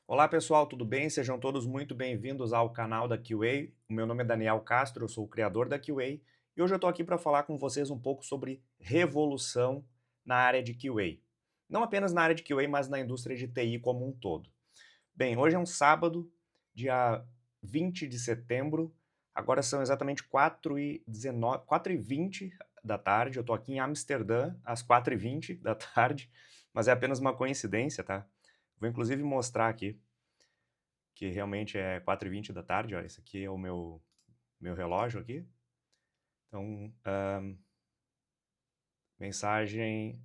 Olá pessoal, tudo bem? Sejam todos muito bem-vindos ao canal da QA. O meu nome é Daniel Castro, eu sou o criador da QA e hoje eu estou aqui para falar com vocês um pouco sobre revolução na área de QA. Não apenas na área de QA, mas na indústria de TI como um todo. Bem, hoje é um sábado, dia 20 de setembro, agora são exatamente 4h19, 4h20 da tarde, eu estou aqui em Amsterdã às 4h20 da tarde, mas é apenas uma coincidência, tá? Vou inclusive mostrar aqui que realmente é 4h20 da tarde, ó, esse aqui é o meu relógio aqui. Então, a mensagem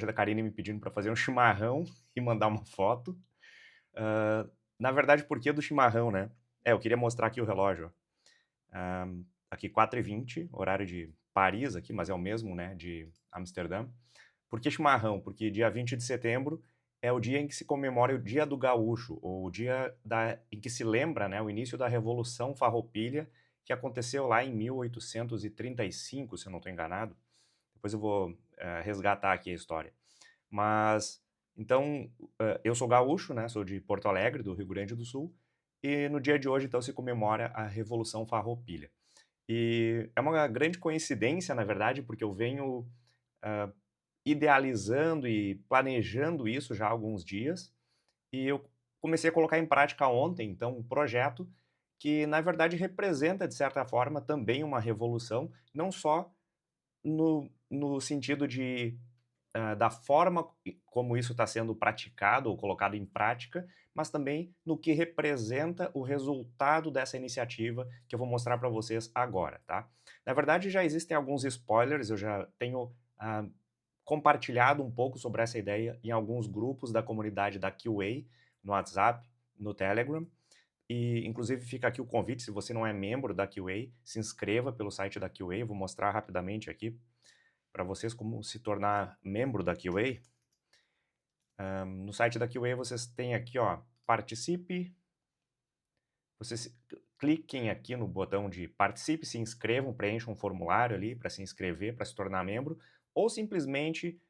da Karine me pedindo para fazer um chimarrão e mandar uma foto. Na verdade, por que do chimarrão, né? Eu queria mostrar aqui o relógio, ó. Aqui 4h20, horário de Paris aqui, mas é o mesmo, né, de Amsterdã. Por que chimarrão? Porque dia 20 de setembro é o dia em que se comemora o Dia do Gaúcho, ou o dia em que se lembra, né, o início da Revolução Farroupilha, que aconteceu lá em 1835, se eu não estou enganado. Depois eu vou resgatar aqui a história. Mas, então, eu sou gaúcho, né, sou de Porto Alegre, do Rio Grande do Sul, e no dia de hoje, então, se comemora a Revolução Farroupilha. E é uma grande coincidência, na verdade, porque eu venho ah, idealizando e planejando isso já há alguns dias, e eu comecei a colocar em prática ontem, então, um projeto que, na verdade, representa, de certa forma, também uma revolução, não só no sentido da forma como isso está sendo praticado ou colocado em prática, mas também no que representa o resultado dessa iniciativa que eu vou mostrar para vocês agora, tá? Na verdade, já existem alguns spoilers, eu já tenho compartilhado um pouco sobre essa ideia em alguns grupos da comunidade da QA, no WhatsApp, no Telegram, e inclusive fica aqui o convite, se você não é membro da QA, se inscreva pelo site da QA, eu vou mostrar rapidamente aqui para vocês como se tornar membro da QA. No site da QA vocês têm aqui, ó, participe, vocês cliquem aqui no botão de participe, se inscrevam, preencham um formulário ali para se inscrever, para se tornar membro, ou simplesmente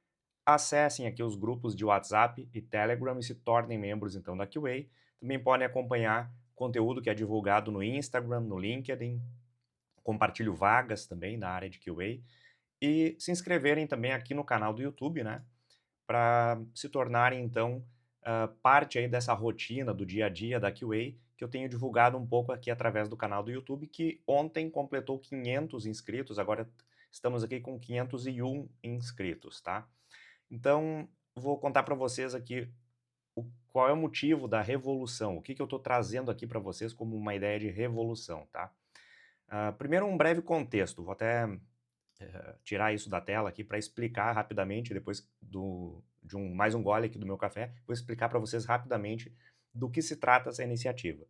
acessem aqui os grupos de WhatsApp e Telegram e se tornem membros então da QA. Também podem acompanhar conteúdo que é divulgado no Instagram, no LinkedIn, compartilho vagas também na área de QA e se inscreverem também aqui no canal do YouTube, né, para se tornarem então parte aí dessa rotina do dia a dia da QA que eu tenho divulgado um pouco aqui através do canal do YouTube, que ontem completou 500 inscritos, agora estamos aqui com 501 inscritos, tá? Então, vou contar para vocês aqui qual é o motivo da revolução, o que eu estou trazendo aqui para vocês como uma ideia de revolução, tá? Primeiro, um breve contexto, vou até tirar isso da tela aqui para explicar rapidamente, depois de mais um gole aqui do meu café, vou explicar para vocês rapidamente do que se trata essa iniciativa.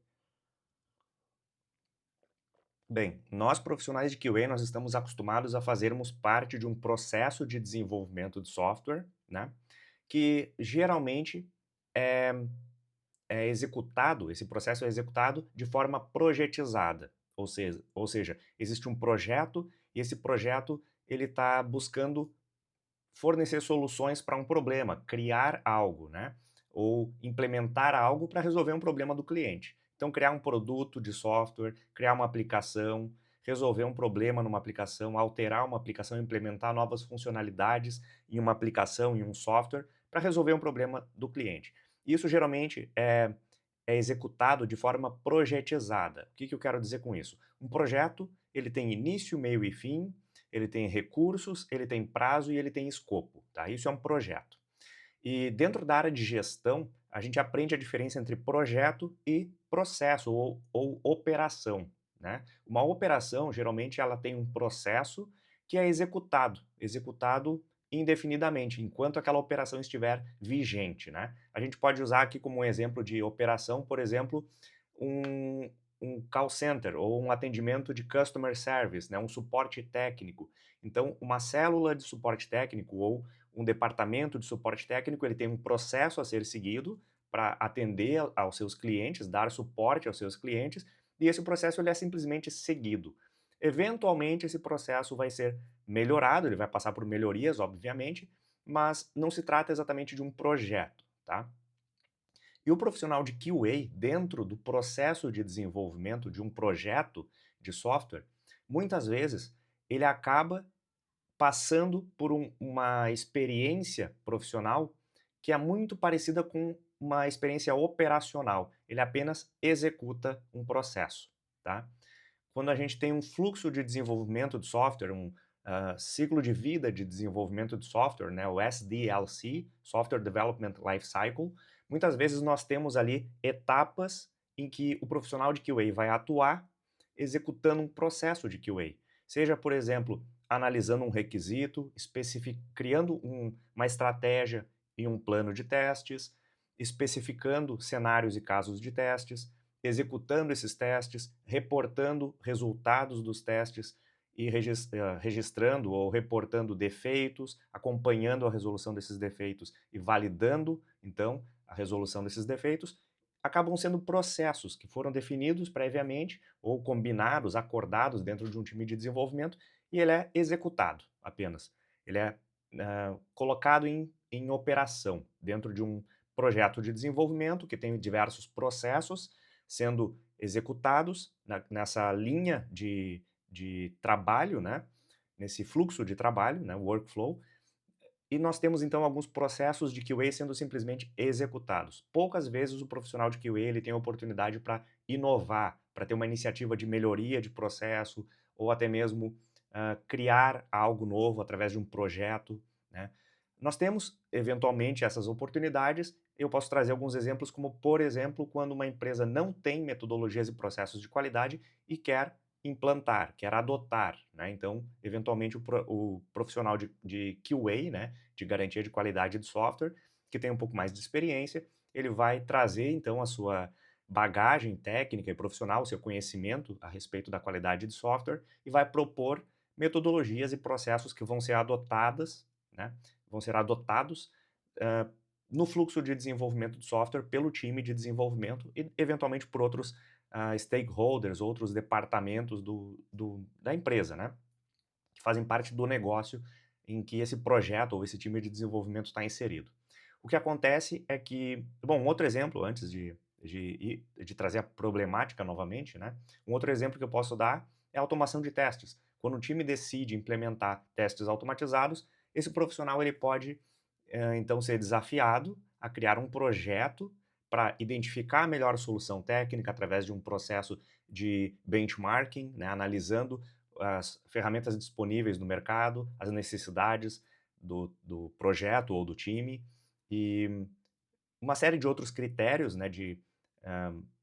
Bem, nós profissionais de QA, nós estamos acostumados a fazermos parte de um processo de desenvolvimento de software, né, que geralmente é, é executado, esse processo é executado de forma projetizada, ou seja, existe um projeto e esse projeto ele está buscando fornecer soluções para um problema, criar algo, né? Ou implementar algo para resolver um problema do cliente. Então, criar um produto de software, criar uma aplicação, resolver um problema numa aplicação, alterar uma aplicação, implementar novas funcionalidades em uma aplicação, em um software, para resolver um problema do cliente. Isso geralmente é executado de forma projetizada. O que eu quero dizer com isso? Um projeto ele tem início, meio e fim, ele tem recursos, ele tem prazo e ele tem escopo, tá? Isso é um projeto. E dentro da área de gestão, a gente aprende a diferença entre projeto e processo ou operação, né? Uma operação, geralmente, ela tem um processo que é executado indefinidamente, enquanto aquela operação estiver vigente, né? A gente pode usar aqui como um exemplo de operação, por exemplo, um, um call center ou um atendimento de customer service, né? Um suporte técnico. Então, uma célula de suporte técnico ou um departamento de suporte técnico, ele tem um processo a ser seguido para atender aos seus clientes, dar suporte aos seus clientes, e esse processo ele é simplesmente seguido. Eventualmente, esse processo vai ser melhorado, ele vai passar por melhorias, obviamente, mas não se trata exatamente de um projeto, tá? E o profissional de QA, dentro do processo de desenvolvimento de um projeto de software, muitas vezes ele acaba passando por uma experiência profissional que é muito parecida com uma experiência operacional. Ele apenas executa um processo, tá? Quando a gente tem um fluxo de desenvolvimento de software, ciclo de vida de desenvolvimento de software, né, o SDLC, Software Development Life Cycle, muitas vezes nós temos ali etapas em que o profissional de QA vai atuar executando um processo de QA. Seja, por exemplo, analisando um requisito, criando uma estratégia e um plano de testes, especificando cenários e casos de testes, executando esses testes, reportando resultados dos testes e registrando ou reportando defeitos, acompanhando a resolução desses defeitos e validando, então, a resolução desses defeitos, acabam sendo processos que foram definidos previamente ou combinados, acordados dentro de um time de desenvolvimento e ele é executado apenas. Ele é colocado em operação dentro de um projeto de desenvolvimento que tem diversos processos sendo executados nessa linha de trabalho, né? Nesse fluxo de trabalho, né? Workflow, e nós temos então alguns processos de QA sendo simplesmente executados. Poucas vezes o profissional de QA ele tem a oportunidade para inovar, para ter uma iniciativa de melhoria de processo ou até mesmo criar algo novo através de um projeto, né? Nós temos eventualmente essas oportunidades. Eu posso trazer alguns exemplos, como por exemplo, quando uma empresa não tem metodologias e processos de qualidade e quer implantar, quer adotar, né? Então, eventualmente, o profissional de QA, né, de garantia de qualidade de software, que tem um pouco mais de experiência, ele vai trazer, então, a sua bagagem técnica e profissional, o seu conhecimento a respeito da qualidade de software e vai propor metodologias e processos que vão ser adotadas, né, vão ser adotados uh, no fluxo de desenvolvimento de software pelo time de desenvolvimento e, eventualmente, por outros stakeholders, outros departamentos da empresa, né? Que fazem parte do negócio em que esse projeto ou esse time de desenvolvimento está inserido. O que acontece é que, bom, um outro exemplo, antes de trazer a problemática novamente, né? Um outro exemplo que eu posso dar é a automação de testes. Quando o time decide implementar testes automatizados, esse profissional ele pode, então, ser desafiado a criar um projeto para identificar a melhor solução técnica através de um processo de benchmarking, né, analisando as ferramentas disponíveis no mercado, as necessidades do projeto ou do time e uma série de outros critérios, né, de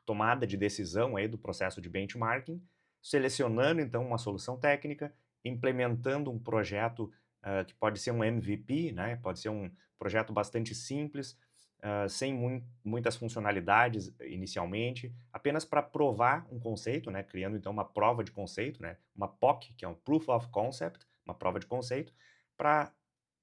tomada de decisão aí do processo de benchmarking, selecionando então uma solução técnica, implementando um projeto que pode ser um MVP, né, pode ser um projeto bastante simples, sem muitas funcionalidades inicialmente, apenas para provar um conceito, né, criando então uma prova de conceito, né, uma POC, que é um Proof of Concept, uma prova de conceito, para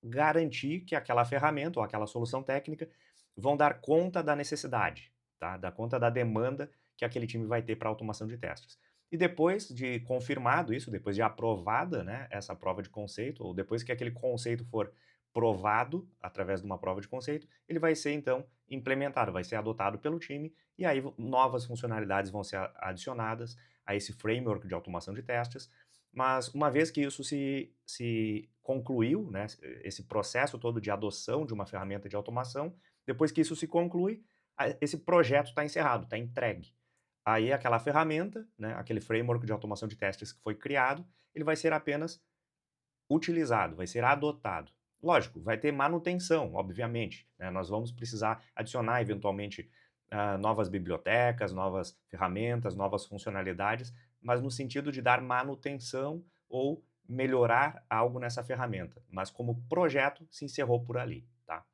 garantir que aquela ferramenta ou aquela solução técnica vão dar conta da necessidade, tá? Dar conta da demanda que aquele time vai ter para automação de testes. E depois de confirmado isso, depois de aprovada, né, essa prova de conceito, ou depois que aquele conceito for provado através de uma prova de conceito, ele vai ser então implementado, vai ser adotado pelo time e aí novas funcionalidades vão ser adicionadas a esse framework de automação de testes. Mas uma vez que isso se concluiu, né, esse processo todo de adoção de uma ferramenta de automação, depois que isso se conclui, esse projeto está encerrado, está entregue. Aí aquela ferramenta, né, aquele framework de automação de testes que foi criado, ele vai ser apenas utilizado, vai ser adotado. Lógico, vai ter manutenção, obviamente, né? Nós vamos precisar adicionar eventualmente novas bibliotecas, novas ferramentas, novas funcionalidades, mas no sentido de dar manutenção ou melhorar algo nessa ferramenta. Mas como projeto, se encerrou por ali, tá?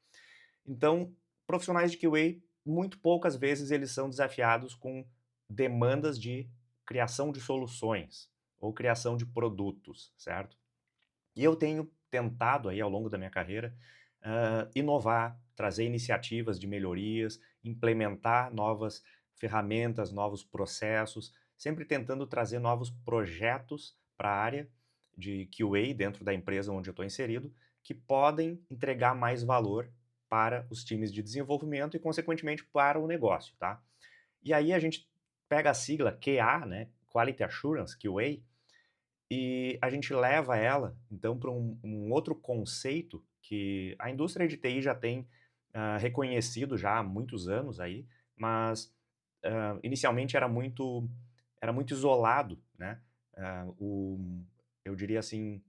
Então, profissionais de QA, muito poucas vezes eles são desafiados com demandas de criação de soluções ou criação de produtos, certo? E eu tenho tentado aí ao longo da minha carreira inovar, trazer iniciativas de melhorias, implementar novas ferramentas, novos processos, sempre tentando trazer novos projetos para a área de QA dentro da empresa onde eu estou inserido, que podem entregar mais valor para os times de desenvolvimento e, consequentemente, para o negócio, tá? E aí a gente pega a sigla QA, né, Quality Assurance, QA, e a gente leva ela, então, para um outro conceito que a indústria de TI já tem reconhecido já há muitos anos aí, mas inicialmente era muito isolado, né? Eu diria assim,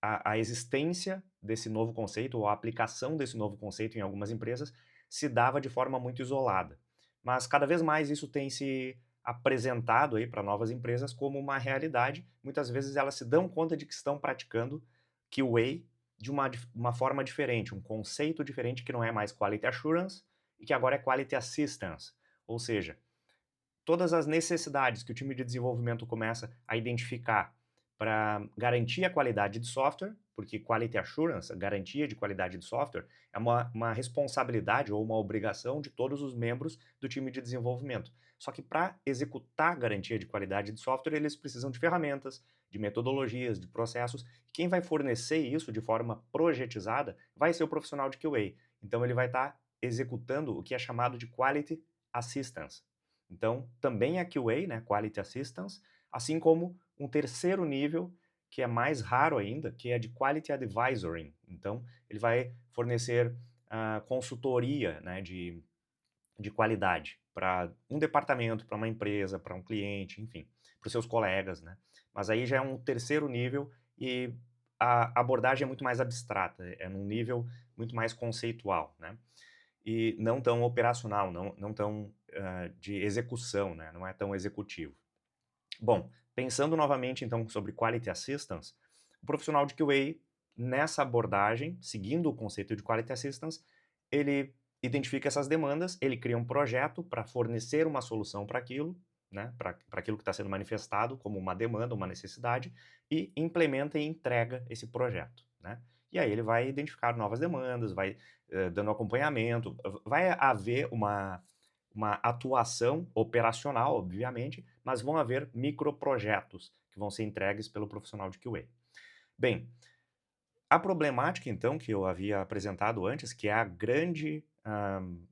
a existência desse novo conceito, ou a aplicação desse novo conceito em algumas empresas, se dava de forma muito isolada. Mas cada vez mais isso tem se apresentado aí para novas empresas como uma realidade. Muitas vezes elas se dão conta de que estão praticando QA de uma forma diferente, um conceito diferente que não é mais Quality Assurance e que agora é Quality Assistance. Ou seja, todas as necessidades que o time de desenvolvimento começa a identificar para garantir a qualidade de software, porque Quality Assurance, a garantia de qualidade de software, é uma responsabilidade ou uma obrigação de todos os membros do time de desenvolvimento. Só que para executar a garantia de qualidade de software, eles precisam de ferramentas, de metodologias, de processos. Quem vai fornecer isso de forma projetizada vai ser o profissional de QA. Então ele vai estar executando o que é chamado de Quality Assistance. Então, também é QA, né, Quality Assistance, assim como um terceiro nível, que é mais raro ainda, que é de Quality Advisory. Então, ele vai fornecer consultoria, né, de qualidade para um departamento, para uma empresa, para um cliente, enfim, para os seus colegas, né? Mas aí já é um terceiro nível e a abordagem é muito mais abstrata, é num nível muito mais conceitual, né? E não tão operacional, não tão de execução, né? Não é tão executivo. Bom, pensando novamente então sobre Quality Assistance, o profissional de QA, nessa abordagem, seguindo o conceito de Quality Assistance, ele identifica essas demandas, ele cria um projeto para fornecer uma solução para aquilo, né, para aquilo que está sendo manifestado como uma demanda, uma necessidade, e implementa e entrega esse projeto, né? E aí ele vai identificar novas demandas, vai dando acompanhamento, vai haver uma atuação operacional, obviamente, mas vão haver microprojetos que vão ser entregues pelo profissional de QA. Bem, a problemática, então, que eu havia apresentado antes, que é a grande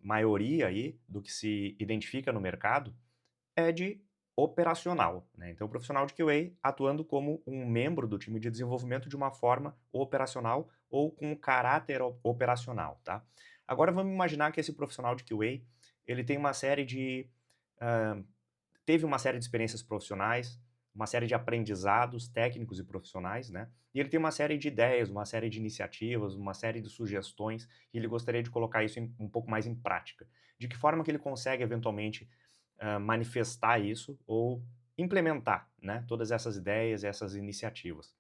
maioria aí do que se identifica no mercado, é de operacional, né? Então, o profissional de QA atuando como um membro do time de desenvolvimento de uma forma operacional ou com caráter operacional, tá? Agora vamos imaginar que esse profissional de QA, ele tem uma série de ah, teve uma série de experiências profissionais, uma série de aprendizados técnicos e profissionais, né? E ele tem uma série de ideias, uma série de iniciativas, uma série de sugestões, e ele gostaria de colocar isso um pouco mais em prática. De que forma que ele consegue, eventualmente, manifestar isso ou implementar, né, todas essas ideias, essas iniciativas?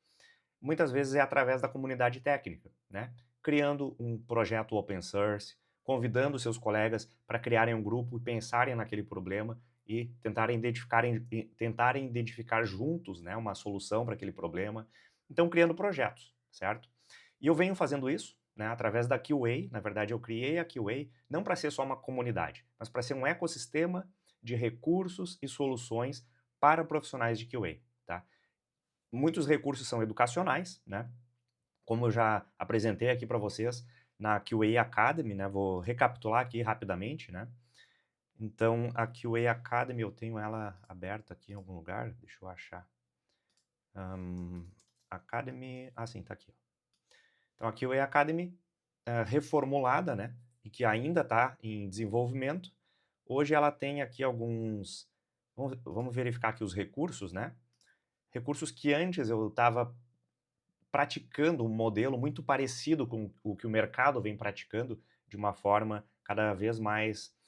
Muitas vezes é através da comunidade técnica, né? Criando um projeto open source, convidando seus colegas para criarem um grupo e pensarem naquele problema e tentarem identificar juntos, né, uma solução para aquele problema. Então, criando projetos, certo? E eu venho fazendo isso, né, através da QA. Na verdade, eu criei a QA não para ser só uma comunidade, mas para ser um ecossistema de recursos e soluções para profissionais de QA, tá? Muitos recursos são educacionais, né? Como eu já apresentei aqui para vocês na QA Academy, né? Vou recapitular aqui rapidamente, né? Então, a QA Academy, eu tenho ela aberta aqui em algum lugar, deixa eu achar. Academy, sim, tá aqui. Ó. Então, a QA Academy, reformulada, né? E que ainda está em desenvolvimento. Hoje ela tem aqui alguns... Vamos verificar aqui os recursos, né? Recursos que antes eu estava praticando um modelo muito parecido com o que o mercado vem praticando de uma forma cada vez mais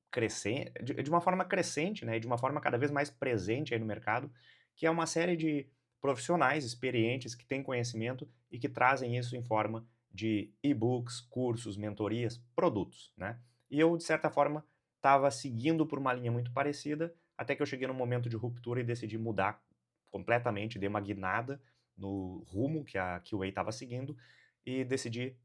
crescente, de uma forma crescente, né, de uma forma cada vez mais presente aí no mercado, que é uma série de profissionais experientes que têm conhecimento e que trazem isso em forma de e-books, cursos, mentorias, produtos, né? E eu, de certa forma, estava seguindo por uma linha muito parecida, até que eu cheguei num momento de ruptura e decidi mudar completamente, dei uma guinada no rumo que a QA estava seguindo e decidi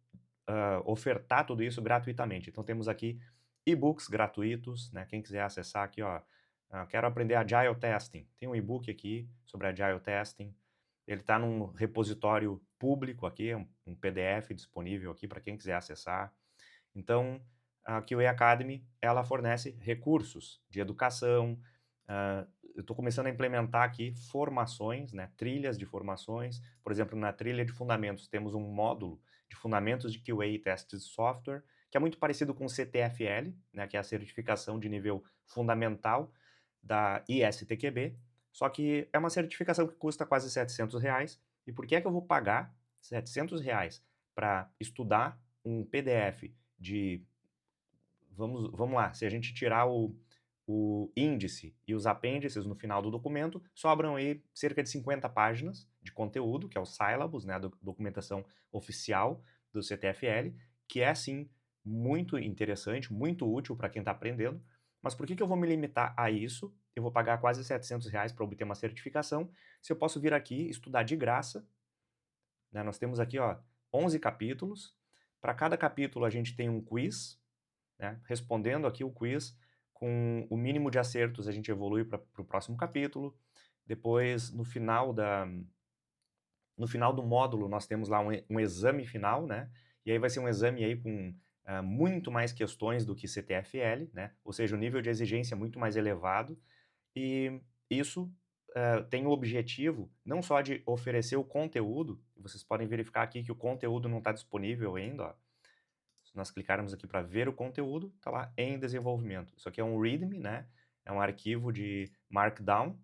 ofertar tudo isso gratuitamente. Então temos aqui e-books gratuitos, né? Quem quiser acessar aqui, ó, quero aprender Agile Testing. Tem um e-book aqui sobre Agile Testing. Ele está num repositório público aqui, é um PDF disponível aqui para quem quiser acessar. Então, a QA Academy, ela fornece recursos de educação. Eu estou começando a implementar aqui formações, né, trilhas de formações. Por exemplo, na trilha de fundamentos, temos um módulo de fundamentos de QA e testes de software, que é muito parecido com o CTFL, né, que é a certificação de nível fundamental da ISTQB, só que é uma certificação que custa quase R$ 700. E por que é que eu vou pagar R$ 700 para estudar um PDF de... Vamos lá, se a gente tirar o índice e os apêndices no final do documento, sobram aí cerca de 50 páginas de conteúdo, que é o syllabus, né, a documentação oficial do CTFL, que é, sim, muito interessante, muito útil para quem está aprendendo. Mas por que eu vou me limitar a isso? Eu vou pagar quase R$ 700 para obter uma certificação, se eu posso vir aqui estudar de graça, né? Nós temos aqui, ó, 11 capítulos. Para cada capítulo a gente tem um quiz, né? Respondendo aqui o quiz, com o mínimo de acertos a gente evolui para o próximo capítulo. Depois, no final do módulo, nós temos lá um exame final, né? E aí vai ser um exame aí com muito mais questões do que CTFL, né? Ou seja, o nível de exigência é muito mais elevado. E isso tem o objetivo não só de oferecer o conteúdo, vocês podem verificar aqui que o conteúdo não está disponível ainda, ó. Se nós clicarmos aqui para ver o conteúdo, está lá em desenvolvimento. Isso aqui é um README, né? É um arquivo de Markdown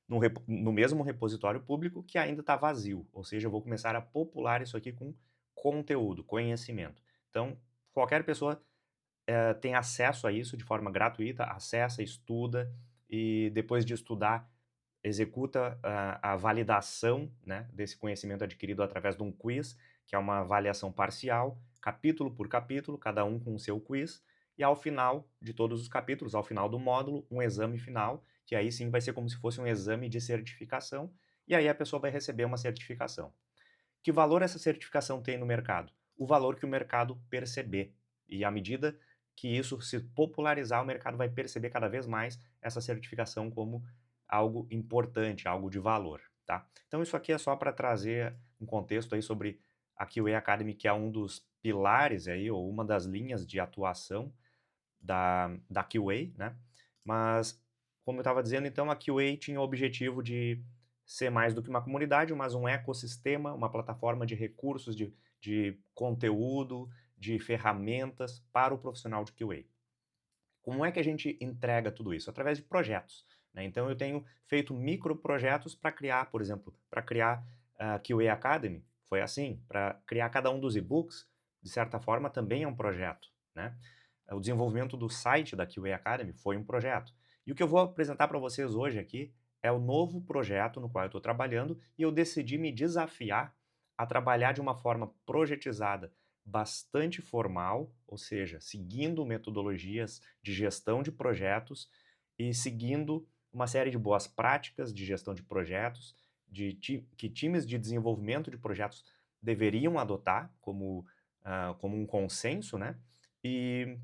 no mesmo repositório público que ainda está vazio, ou seja, eu vou começar a popular isso aqui com conteúdo, conhecimento. Então, qualquer pessoa tem acesso a isso de forma gratuita, acessa, estuda e depois de estudar, executa a validação, né, desse conhecimento adquirido através de um quiz, que é uma avaliação parcial, capítulo por capítulo, cada um com o seu quiz, e ao final de todos os capítulos, ao final do módulo, um exame final, que aí sim vai ser como se fosse um exame de certificação, e aí a pessoa vai receber uma certificação. Que valor essa certificação tem no mercado? O valor que o mercado perceber. E à medida que isso se popularizar, o mercado vai perceber cada vez mais essa certificação como algo importante, algo de valor, tá? Então isso aqui é só para trazer um contexto aí sobre a QA Academy, que é um dos pilares aí, ou uma das linhas de atuação da QA, né? Mas, como eu estava dizendo, então a QA tinha o objetivo de ser mais do que uma comunidade, mas um ecossistema, uma plataforma de recursos, de conteúdo, de ferramentas para o profissional de QA. Como é que a gente entrega tudo isso? Através de projetos, né? Então eu tenho feito microprojetos para criar, por exemplo, para criar a QA Academy, foi assim, para criar cada um dos e-books, de certa forma também é um projeto, né? O desenvolvimento do site da QA Academy foi um projeto. E o que eu vou apresentar para vocês hoje aqui é o novo projeto no qual eu estou trabalhando e eu decidi me desafiar a trabalhar de uma forma projetizada, bastante formal, ou seja, seguindo metodologias de gestão de projetos e seguindo uma série de boas práticas de gestão de projetos, que times de desenvolvimento de projetos deveriam adotar como um consenso, né? E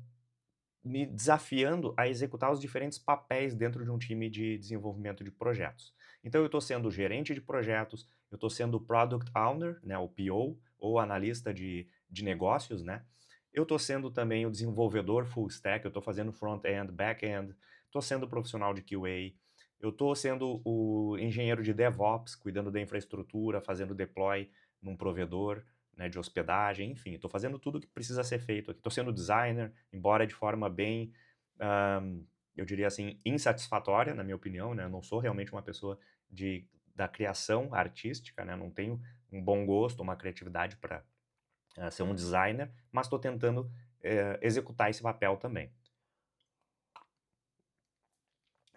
me desafiando a executar os diferentes papéis dentro de um time de desenvolvimento de projetos. Então eu estou sendo gerente de projetos, eu estou sendo Product Owner, né, o PO, ou analista de negócios, né? Eu estou sendo também o desenvolvedor full stack, eu estou fazendo front-end, back-end, estou sendo profissional de QA, eu estou sendo o engenheiro de DevOps, cuidando da infraestrutura, fazendo deploy num provedor, né, de hospedagem, enfim, estou fazendo tudo o que precisa ser feito aqui. Estou sendo designer, embora de forma bem, eu diria assim, insatisfatória, na minha opinião, né? Eu não sou realmente uma pessoa da criação artística, né? Não tenho um bom gosto, uma criatividade para ser um designer, mas estou tentando executar esse papel também.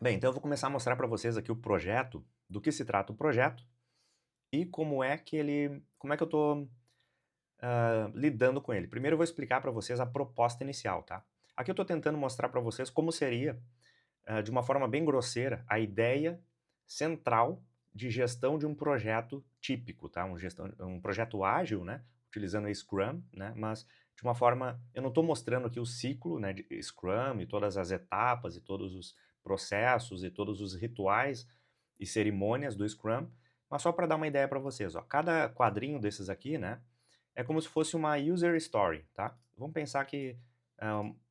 Bem, então eu vou começar a mostrar para vocês aqui o projeto, do que se trata o projeto e como é que eu estou lidando com ele. Primeiro eu vou explicar para vocês a proposta inicial, tá? Aqui eu estou tentando mostrar para vocês como seria, de uma forma bem grosseira, a ideia central de gestão de um projeto típico, tá? Um projeto ágil, né? Utilizando a Scrum, né? Mas de uma forma, eu não estou mostrando aqui o ciclo, né, de Scrum e todas as etapas e todos os processos e todos os rituais e cerimônias do Scrum, Mas só para dar uma ideia para vocês, ó, cada quadrinho desses aqui, né, é como se fosse uma user story, tá? Vamos pensar que é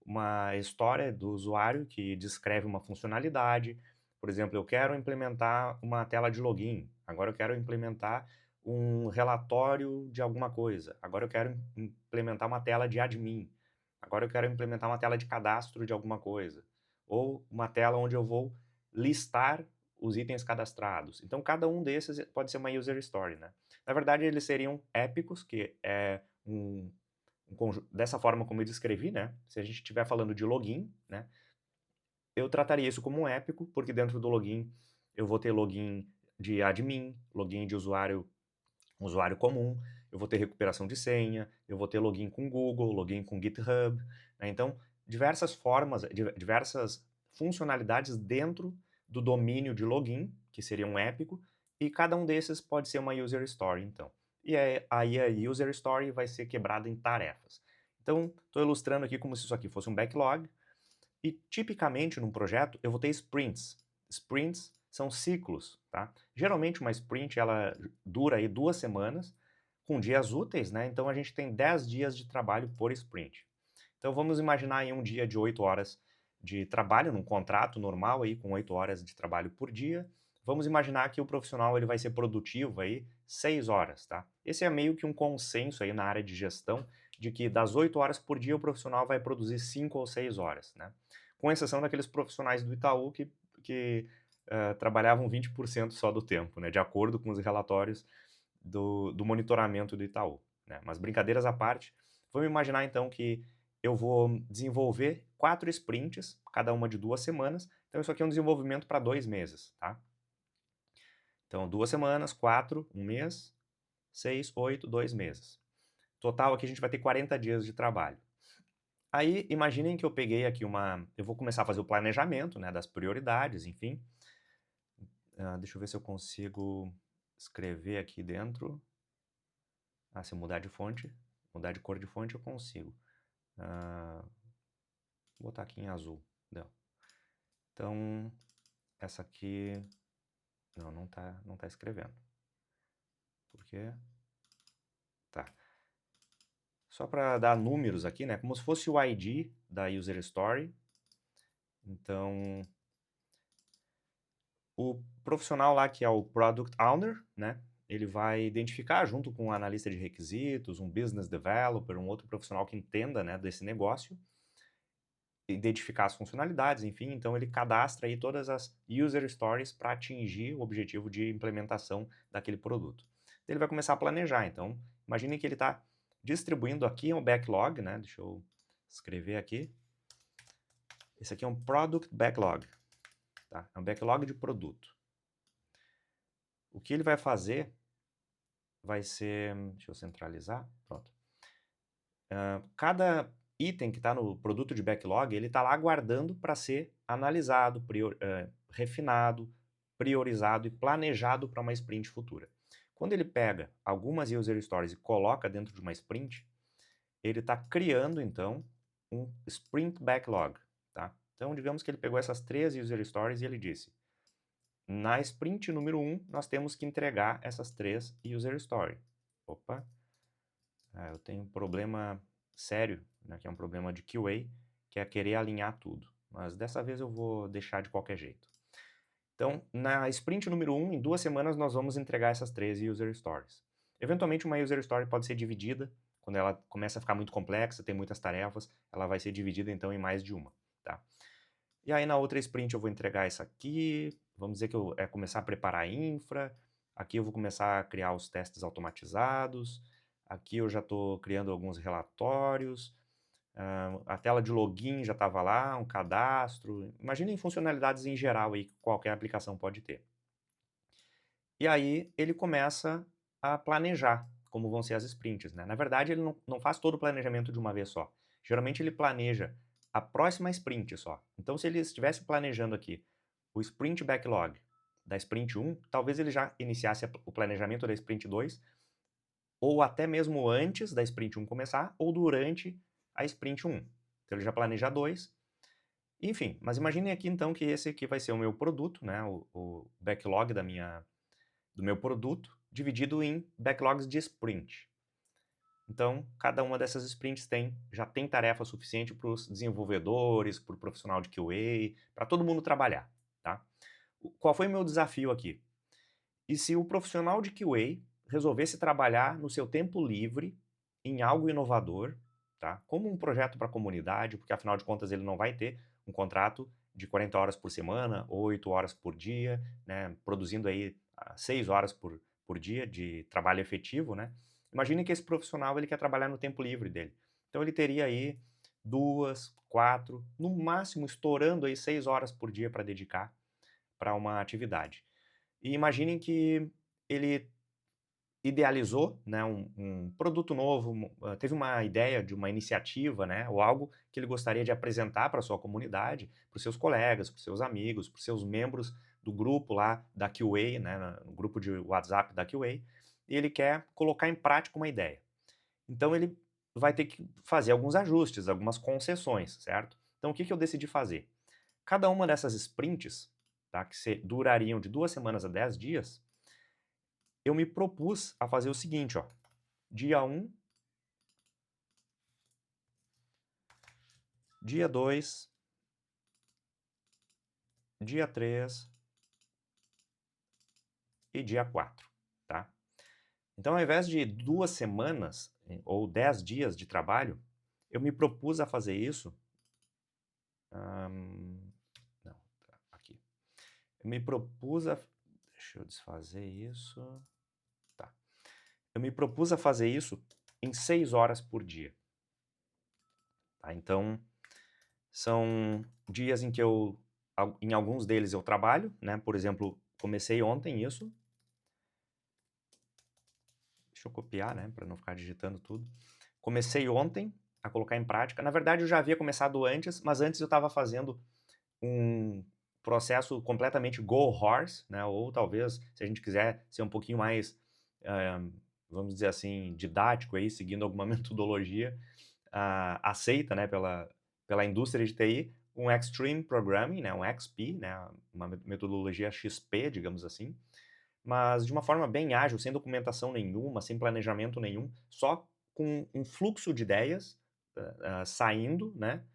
uma história do usuário que descreve uma funcionalidade. Por exemplo, eu quero implementar uma tela de login, agora eu quero implementar um relatório de alguma coisa, agora eu quero implementar uma tela de admin, agora eu quero implementar uma tela de cadastro de alguma coisa, ou uma tela onde eu vou listar os itens cadastrados. Então, cada um desses pode ser uma user story, né? Na verdade, eles seriam épicos, que é dessa forma como eu descrevi, né? Se a gente estiver falando de login, né? Eu trataria isso como um épico, porque dentro do login eu vou ter login de admin, login de usuário comum, eu vou ter recuperação de senha, eu vou ter login com Google, login com GitHub, né? Então, diversas formas, diversas funcionalidades dentro do domínio de login, que seria um épico, e cada um desses pode ser uma user story, então. E aí a user story vai ser quebrada em tarefas. Então, estou ilustrando aqui como se isso aqui fosse um backlog, e tipicamente num projeto eu vou ter sprints. Sprints são ciclos, tá? Geralmente uma sprint ela dura aí 2 semanas, com dias úteis, né? Então a gente tem 10 dias de trabalho por sprint. Então vamos imaginar aí um dia de 8 horas de trabalho, num contrato normal aí, com 8 horas de trabalho por dia. Vamos imaginar que o profissional ele vai ser produtivo aí 6 horas, tá? Esse é meio que um consenso aí na área de gestão, de que das 8 horas por dia o profissional vai produzir 5 ou 6 horas, né? Com exceção daqueles profissionais do Itaú que trabalhavam 20% só do tempo, né? De acordo com os relatórios do monitoramento do Itaú, né? Mas brincadeiras à parte, vamos imaginar então que eu vou desenvolver 4 sprints, cada uma de 2 semanas. Então isso aqui é um desenvolvimento para 2 meses, tá? Então 2 semanas, 4, 1 mês, 6, 8, 2 meses. Total aqui a gente vai ter 40 dias de trabalho. Aí imaginem que eu peguei aqui eu vou começar a fazer o planejamento, né, das prioridades, enfim. Deixa eu ver se eu consigo escrever aqui dentro. Se eu mudar de fonte, mudar de cor de fonte eu consigo. Vou botar aqui em azul. Não. Então, essa aqui... não tá escrevendo. Por quê? Tá. Só para dar números aqui, né? Como se fosse o ID da user story. Então, o profissional lá que é o Product Owner, né? Ele vai identificar junto com um analista de requisitos, um Business Developer, um outro profissional que entenda, né, desse negócio, identificar as funcionalidades, enfim, então ele cadastra aí todas as user stories para atingir o objetivo de implementação daquele produto. Ele vai começar a planejar, então imagine que ele está distribuindo aqui um backlog, né? Deixa eu escrever aqui. Esse aqui é um Product Backlog, tá? É um backlog de produto. O que ele vai fazer vai ser... Deixa eu centralizar. Pronto. Cada item que está no produto de backlog, ele está lá aguardando para ser analisado, refinado, priorizado e planejado para uma sprint futura. Quando ele pega algumas user stories e coloca dentro de uma sprint, ele está criando, então, um sprint backlog, tá? Então, digamos que ele pegou essas 3 user stories e ele disse: na sprint número 1, nós temos que entregar essas 3 user stories. Opa, eu tenho um problema sério, né, que é um problema de QA, que é querer alinhar tudo. Mas dessa vez eu vou deixar de qualquer jeito. Então, na sprint número 1, em 2 semanas, nós vamos entregar essas 13 user stories. Eventualmente, uma user story pode ser dividida. Quando ela começa a ficar muito complexa, tem muitas tarefas, ela vai ser dividida, então, em mais de uma, tá? E aí, na outra sprint, eu vou entregar essa aqui. Vamos dizer que começar a preparar a infra. Aqui eu vou começar a criar os testes automatizados. Aqui eu já estou criando alguns relatórios. A tela de login já estava lá, um cadastro. Imaginem funcionalidades em geral aí que qualquer aplicação pode ter. E aí ele começa a planejar como vão ser as sprints, né? Na verdade, ele não faz todo o planejamento de uma vez só. Geralmente ele planeja a próxima sprint só. Então, se ele estivesse planejando aqui o sprint backlog da sprint 1, talvez ele já iniciasse o planejamento da sprint 2, ou até mesmo antes da sprint 1 começar, ou durante a sprint 1. Então ele já planeja 2. Enfim, mas imaginem aqui então que esse aqui vai ser o meu produto, né, o backlog do meu produto dividido em backlogs de sprint. Então, cada uma dessas sprints já tem tarefa suficiente para os desenvolvedores, para o profissional de QA, para todo mundo trabalhar, tá? Qual foi o meu desafio aqui? E se o profissional de QA resolvesse trabalhar no seu tempo livre em algo inovador, tá? Como um projeto para a comunidade, porque afinal de contas ele não vai ter um contrato de 40 horas por semana, 8 horas por dia, né? Produzindo aí 6 horas por dia de trabalho efetivo, né? Imagine que esse profissional ele quer trabalhar no tempo livre dele. Então ele teria aí 2, 4, no máximo estourando aí 6 horas por dia para dedicar para uma atividade. E imaginem que ele idealizou, né, um produto novo, teve uma ideia de uma iniciativa, né, ou algo que ele gostaria de apresentar para a sua comunidade, para os seus colegas, para os seus amigos, para os seus membros do grupo lá da QA, né, no grupo de WhatsApp da QA, e ele quer colocar em prática uma ideia. Então ele vai ter que fazer alguns ajustes, algumas concessões, certo? Então o que eu decidi fazer? Cada uma dessas sprints, tá, que durariam de 2 semanas a 10 dias, eu me propus a fazer o seguinte, ó. Dia 1, dia 2, dia 3 e dia 4, tá? Então, ao invés de 2 semanas ou 10 dias de trabalho, eu me propus a fazer isso. Não, tá, aqui. Eu me propus a. Deixa eu desfazer isso. Tá. Eu me propus a fazer isso em 6 horas por dia. Tá? Então, são dias em que em alguns deles eu trabalho, né? Por exemplo, comecei ontem isso. Deixa eu copiar, né? Para não ficar digitando tudo. Comecei ontem a colocar em prática. Na verdade, eu já havia começado antes, mas antes eu estava fazendo um processo completamente go horse, né? Ou talvez, se a gente quiser ser um pouquinho mais, vamos dizer assim, didático aí, seguindo alguma metodologia aceita, né, pela indústria de TI, um Extreme Programming, né, um XP, né, uma metodologia XP, digamos assim, mas de uma forma bem ágil, sem documentação nenhuma, sem planejamento nenhum, só com um fluxo de ideias saindo, né,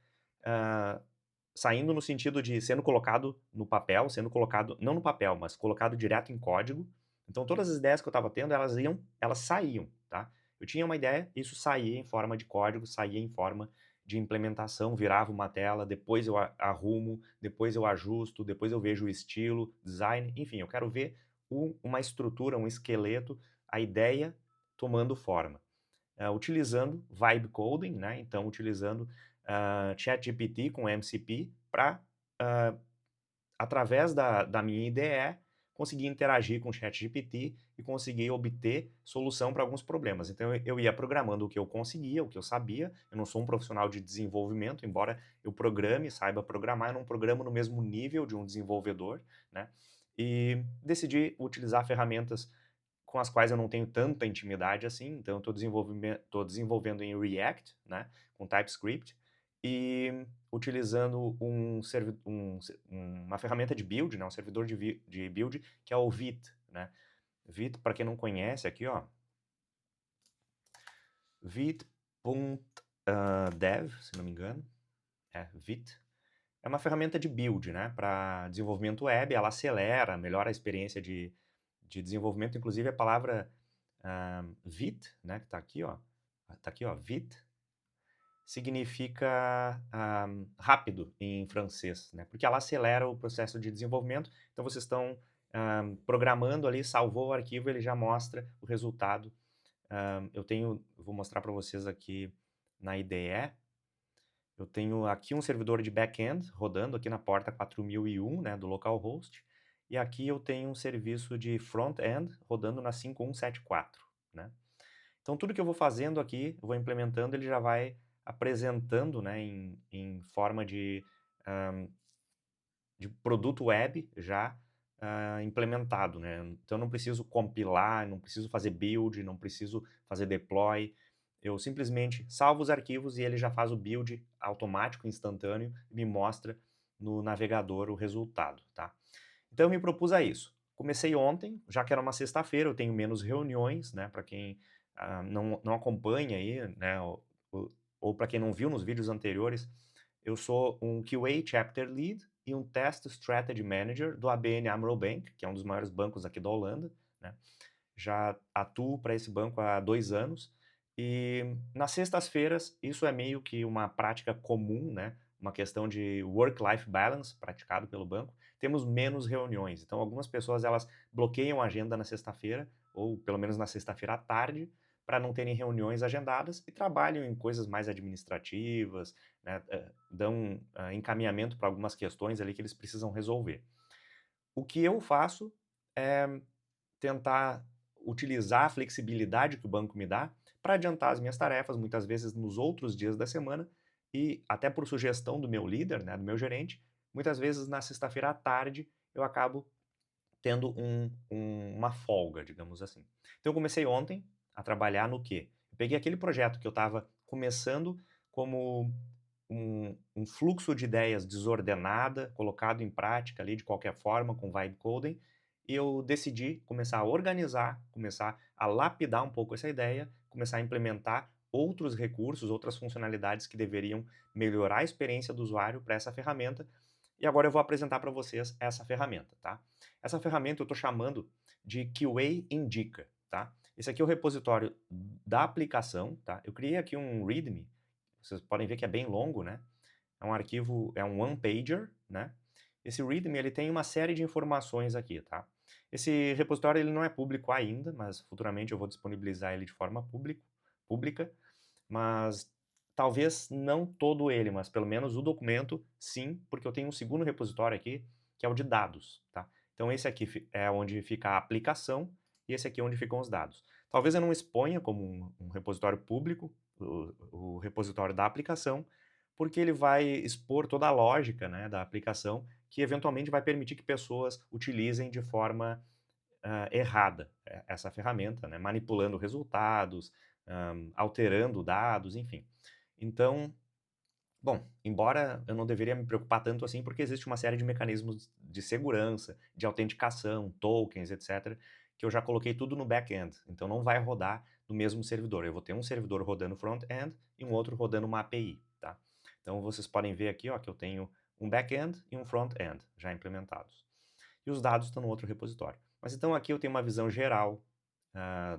saindo no sentido de sendo colocado no papel, sendo colocado, não no papel, mas colocado direto em código. Então todas as ideias que eu estava tendo, elas saíam, tá? Eu tinha uma ideia, isso saía em forma de código, saía em forma de implementação, virava uma tela, depois eu arrumo, depois eu ajusto, depois eu vejo o estilo, design, enfim, eu quero ver uma estrutura, um esqueleto, a ideia tomando forma. Utilizando vibe coding, né? Então utilizando ChatGPT com MCP para, através da minha IDE, conseguir interagir com o ChatGPT e conseguir obter solução para alguns problemas. Então eu ia programando o que eu conseguia, o que eu sabia. Eu não sou um profissional de desenvolvimento, embora eu programe, saiba programar, eu não programo no mesmo nível de um desenvolvedor, né? E decidi utilizar ferramentas com as quais eu não tenho tanta intimidade assim, então eu estou desenvolvendo em React, né, com TypeScript, e utilizando uma ferramenta de build, né, um servidor de build, que é o Vite, né. Vite, para quem não conhece, aqui, ó, vite.dev, se não me engano, Vite. É uma ferramenta de build, né, para desenvolvimento web, ela acelera, melhora a experiência de desenvolvimento, inclusive a palavra Vite, né, que está aqui, ó, Vite, significa rápido em francês, né, porque ela acelera o processo de desenvolvimento. Então vocês estão programando ali, salvou o arquivo, ele já mostra o resultado. Vou mostrar para vocês aqui na IDE. Eu tenho aqui um servidor de back-end rodando aqui na porta 4001, né, do localhost, e aqui eu tenho um serviço de front-end rodando na 5174, né. Então tudo que eu vou fazendo aqui, eu vou implementando, ele já vai apresentando, né, em forma de produto web já implementado, né. Então eu não preciso compilar, não preciso fazer build, não preciso fazer deploy. Eu simplesmente salvo os arquivos e ele já faz o build automático, instantâneo, e me mostra no navegador o resultado, tá? Então eu me propus a isso. comecei ontem, já que era uma sexta-feira, eu tenho menos reuniões, né, para quem não acompanha aí, né, ou para quem não viu nos vídeos anteriores, eu sou um QA Chapter Lead e um Test Strategy Manager do ABN AMRO Bank, que é um dos maiores bancos aqui da Holanda, né. Já atuo para esse banco há 2 anos, e nas sextas-feiras, isso é meio que uma prática comum, né, uma questão de work-life balance praticado pelo banco, temos menos reuniões. Então algumas pessoas elas bloqueiam a agenda na sexta-feira, ou pelo menos na sexta-feira à tarde, para não terem reuniões agendadas e trabalham em coisas mais administrativas, né, dão encaminhamento para algumas questões ali que eles precisam resolver. O que eu faço é tentar utilizar a flexibilidade que o banco me dá para adiantar as minhas tarefas, muitas vezes nos outros dias da semana, e até por sugestão do meu líder, né, do meu gerente, muitas vezes na sexta-feira à tarde eu acabo tendo uma folga, digamos assim. Então eu comecei ontem a trabalhar no quê? Eu peguei aquele projeto que eu estava começando como um fluxo de ideias desordenada, colocado em prática ali de qualquer forma com vibe coding, e eu decidi começar a organizar, começar a lapidar um pouco essa ideia, começar a implementar outros recursos, outras funcionalidades que deveriam melhorar a experiência do usuário para essa ferramenta. E agora eu vou apresentar para vocês essa ferramenta, tá? Essa ferramenta eu estou chamando de QA Indica, tá? Esse aqui é o repositório da aplicação, tá? Eu criei aqui um README, vocês podem ver que é bem longo, né? É um arquivo, é um one-pager, né? Esse README, ele tem uma série de informações aqui, tá? Esse repositório, ele não é público ainda, mas futuramente eu vou disponibilizar ele de forma pública, mas talvez não todo ele, mas pelo menos o documento, sim, porque eu tenho um segundo repositório aqui, que é o de dados, tá? Então esse aqui é onde fica a aplicação e esse aqui é onde ficam os dados. Talvez eu não exponha como um repositório público, o repositório da aplicação, porque ele vai expor toda a lógica, né, da aplicação, que eventualmente vai permitir que pessoas utilizem de forma errada essa ferramenta, né, manipulando resultados, alterando dados, enfim. Então, bom, embora eu não deveria me preocupar tanto assim, porque existe uma série de mecanismos de segurança, de autenticação, tokens, etc., que eu já coloquei tudo no back-end, então não vai rodar no mesmo servidor. Eu vou ter um servidor rodando front-end e um outro rodando uma API, tá? Então vocês podem ver aqui, ó, que eu tenho um back-end e um front-end já implementados. E os dados estão no outro repositório. Mas então aqui eu tenho uma visão geral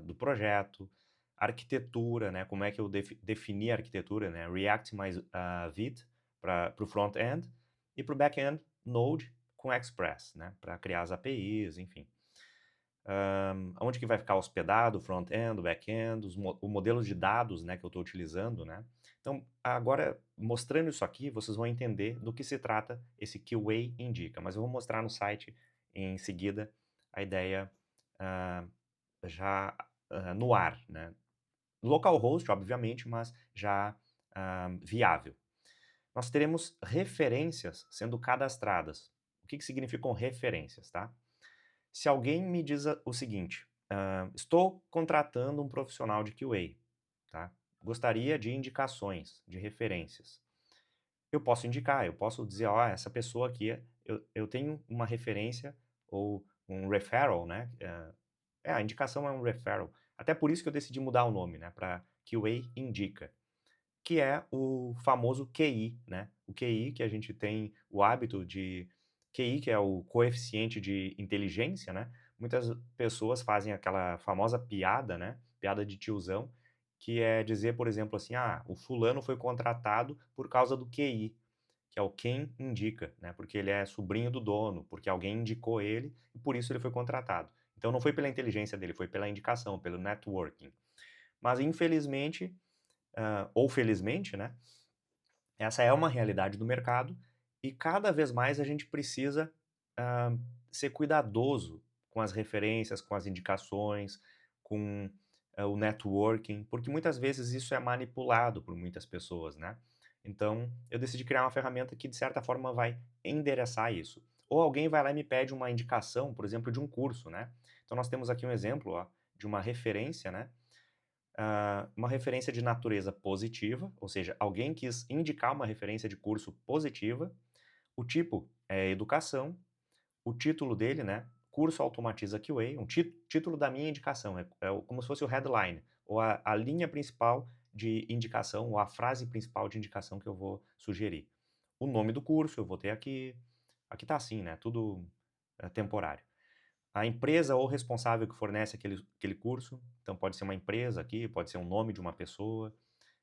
do projeto, arquitetura, né, como é que eu defini a arquitetura, né, React mais Vite para o front-end, e para o back-end, Node com Express, né, para criar as APIs, enfim. Onde que vai ficar hospedado o front-end, o back-end, o modelo de dados, né, que eu estou utilizando, né. Então, agora, mostrando isso aqui, vocês vão entender do que se trata esse QA Indica, mas eu vou mostrar no site em seguida a ideia já no ar, né. Localhost, obviamente, mas já viável. Nós teremos referências sendo cadastradas. O que significam referências, tá? Se alguém me diz o seguinte, estou contratando um profissional de QA, tá? Gostaria de indicações, de referências. Eu posso indicar, eu posso dizer, ó, essa pessoa aqui, eu tenho uma referência ou um referral, né? A indicação é um referral. Até por isso que eu decidi mudar o nome, né, para QA Indica, que é o famoso QI, né? O QI que a gente tem o hábito de QI, que é o coeficiente de inteligência, né? Muitas pessoas fazem aquela famosa piada, né? Piada de tiozão, que é dizer, por exemplo, assim, o fulano foi contratado por causa do QI, que é o quem indica, né? Porque ele é sobrinho do dono, porque alguém indicou ele e por isso ele foi contratado. Então não foi pela inteligência dele, foi pela indicação, pelo networking. Mas infelizmente, ou felizmente, né? Essa é uma realidade do mercado e cada vez mais a gente precisa ser cuidadoso com as referências, com as indicações, com o networking, porque muitas vezes isso é manipulado por muitas pessoas, né? Então, eu decidi criar uma ferramenta que, de certa forma, vai endereçar isso. Ou alguém vai lá e me pede uma indicação, por exemplo, de um curso, né? Então, nós temos aqui um exemplo, ó, de uma referência, né? Uma referência de natureza positiva, ou seja, alguém quis indicar uma referência de curso positiva, o tipo é educação, o título dele, né? curso automatiza QA, um título da minha indicação, como se fosse o headline, ou a linha principal de indicação, ou a frase principal de indicação que eu vou sugerir. O nome do curso eu vou ter aqui tá assim, né, tudo temporário. A empresa ou responsável que fornece aquele curso, então pode ser uma empresa aqui, pode ser um nome de uma pessoa.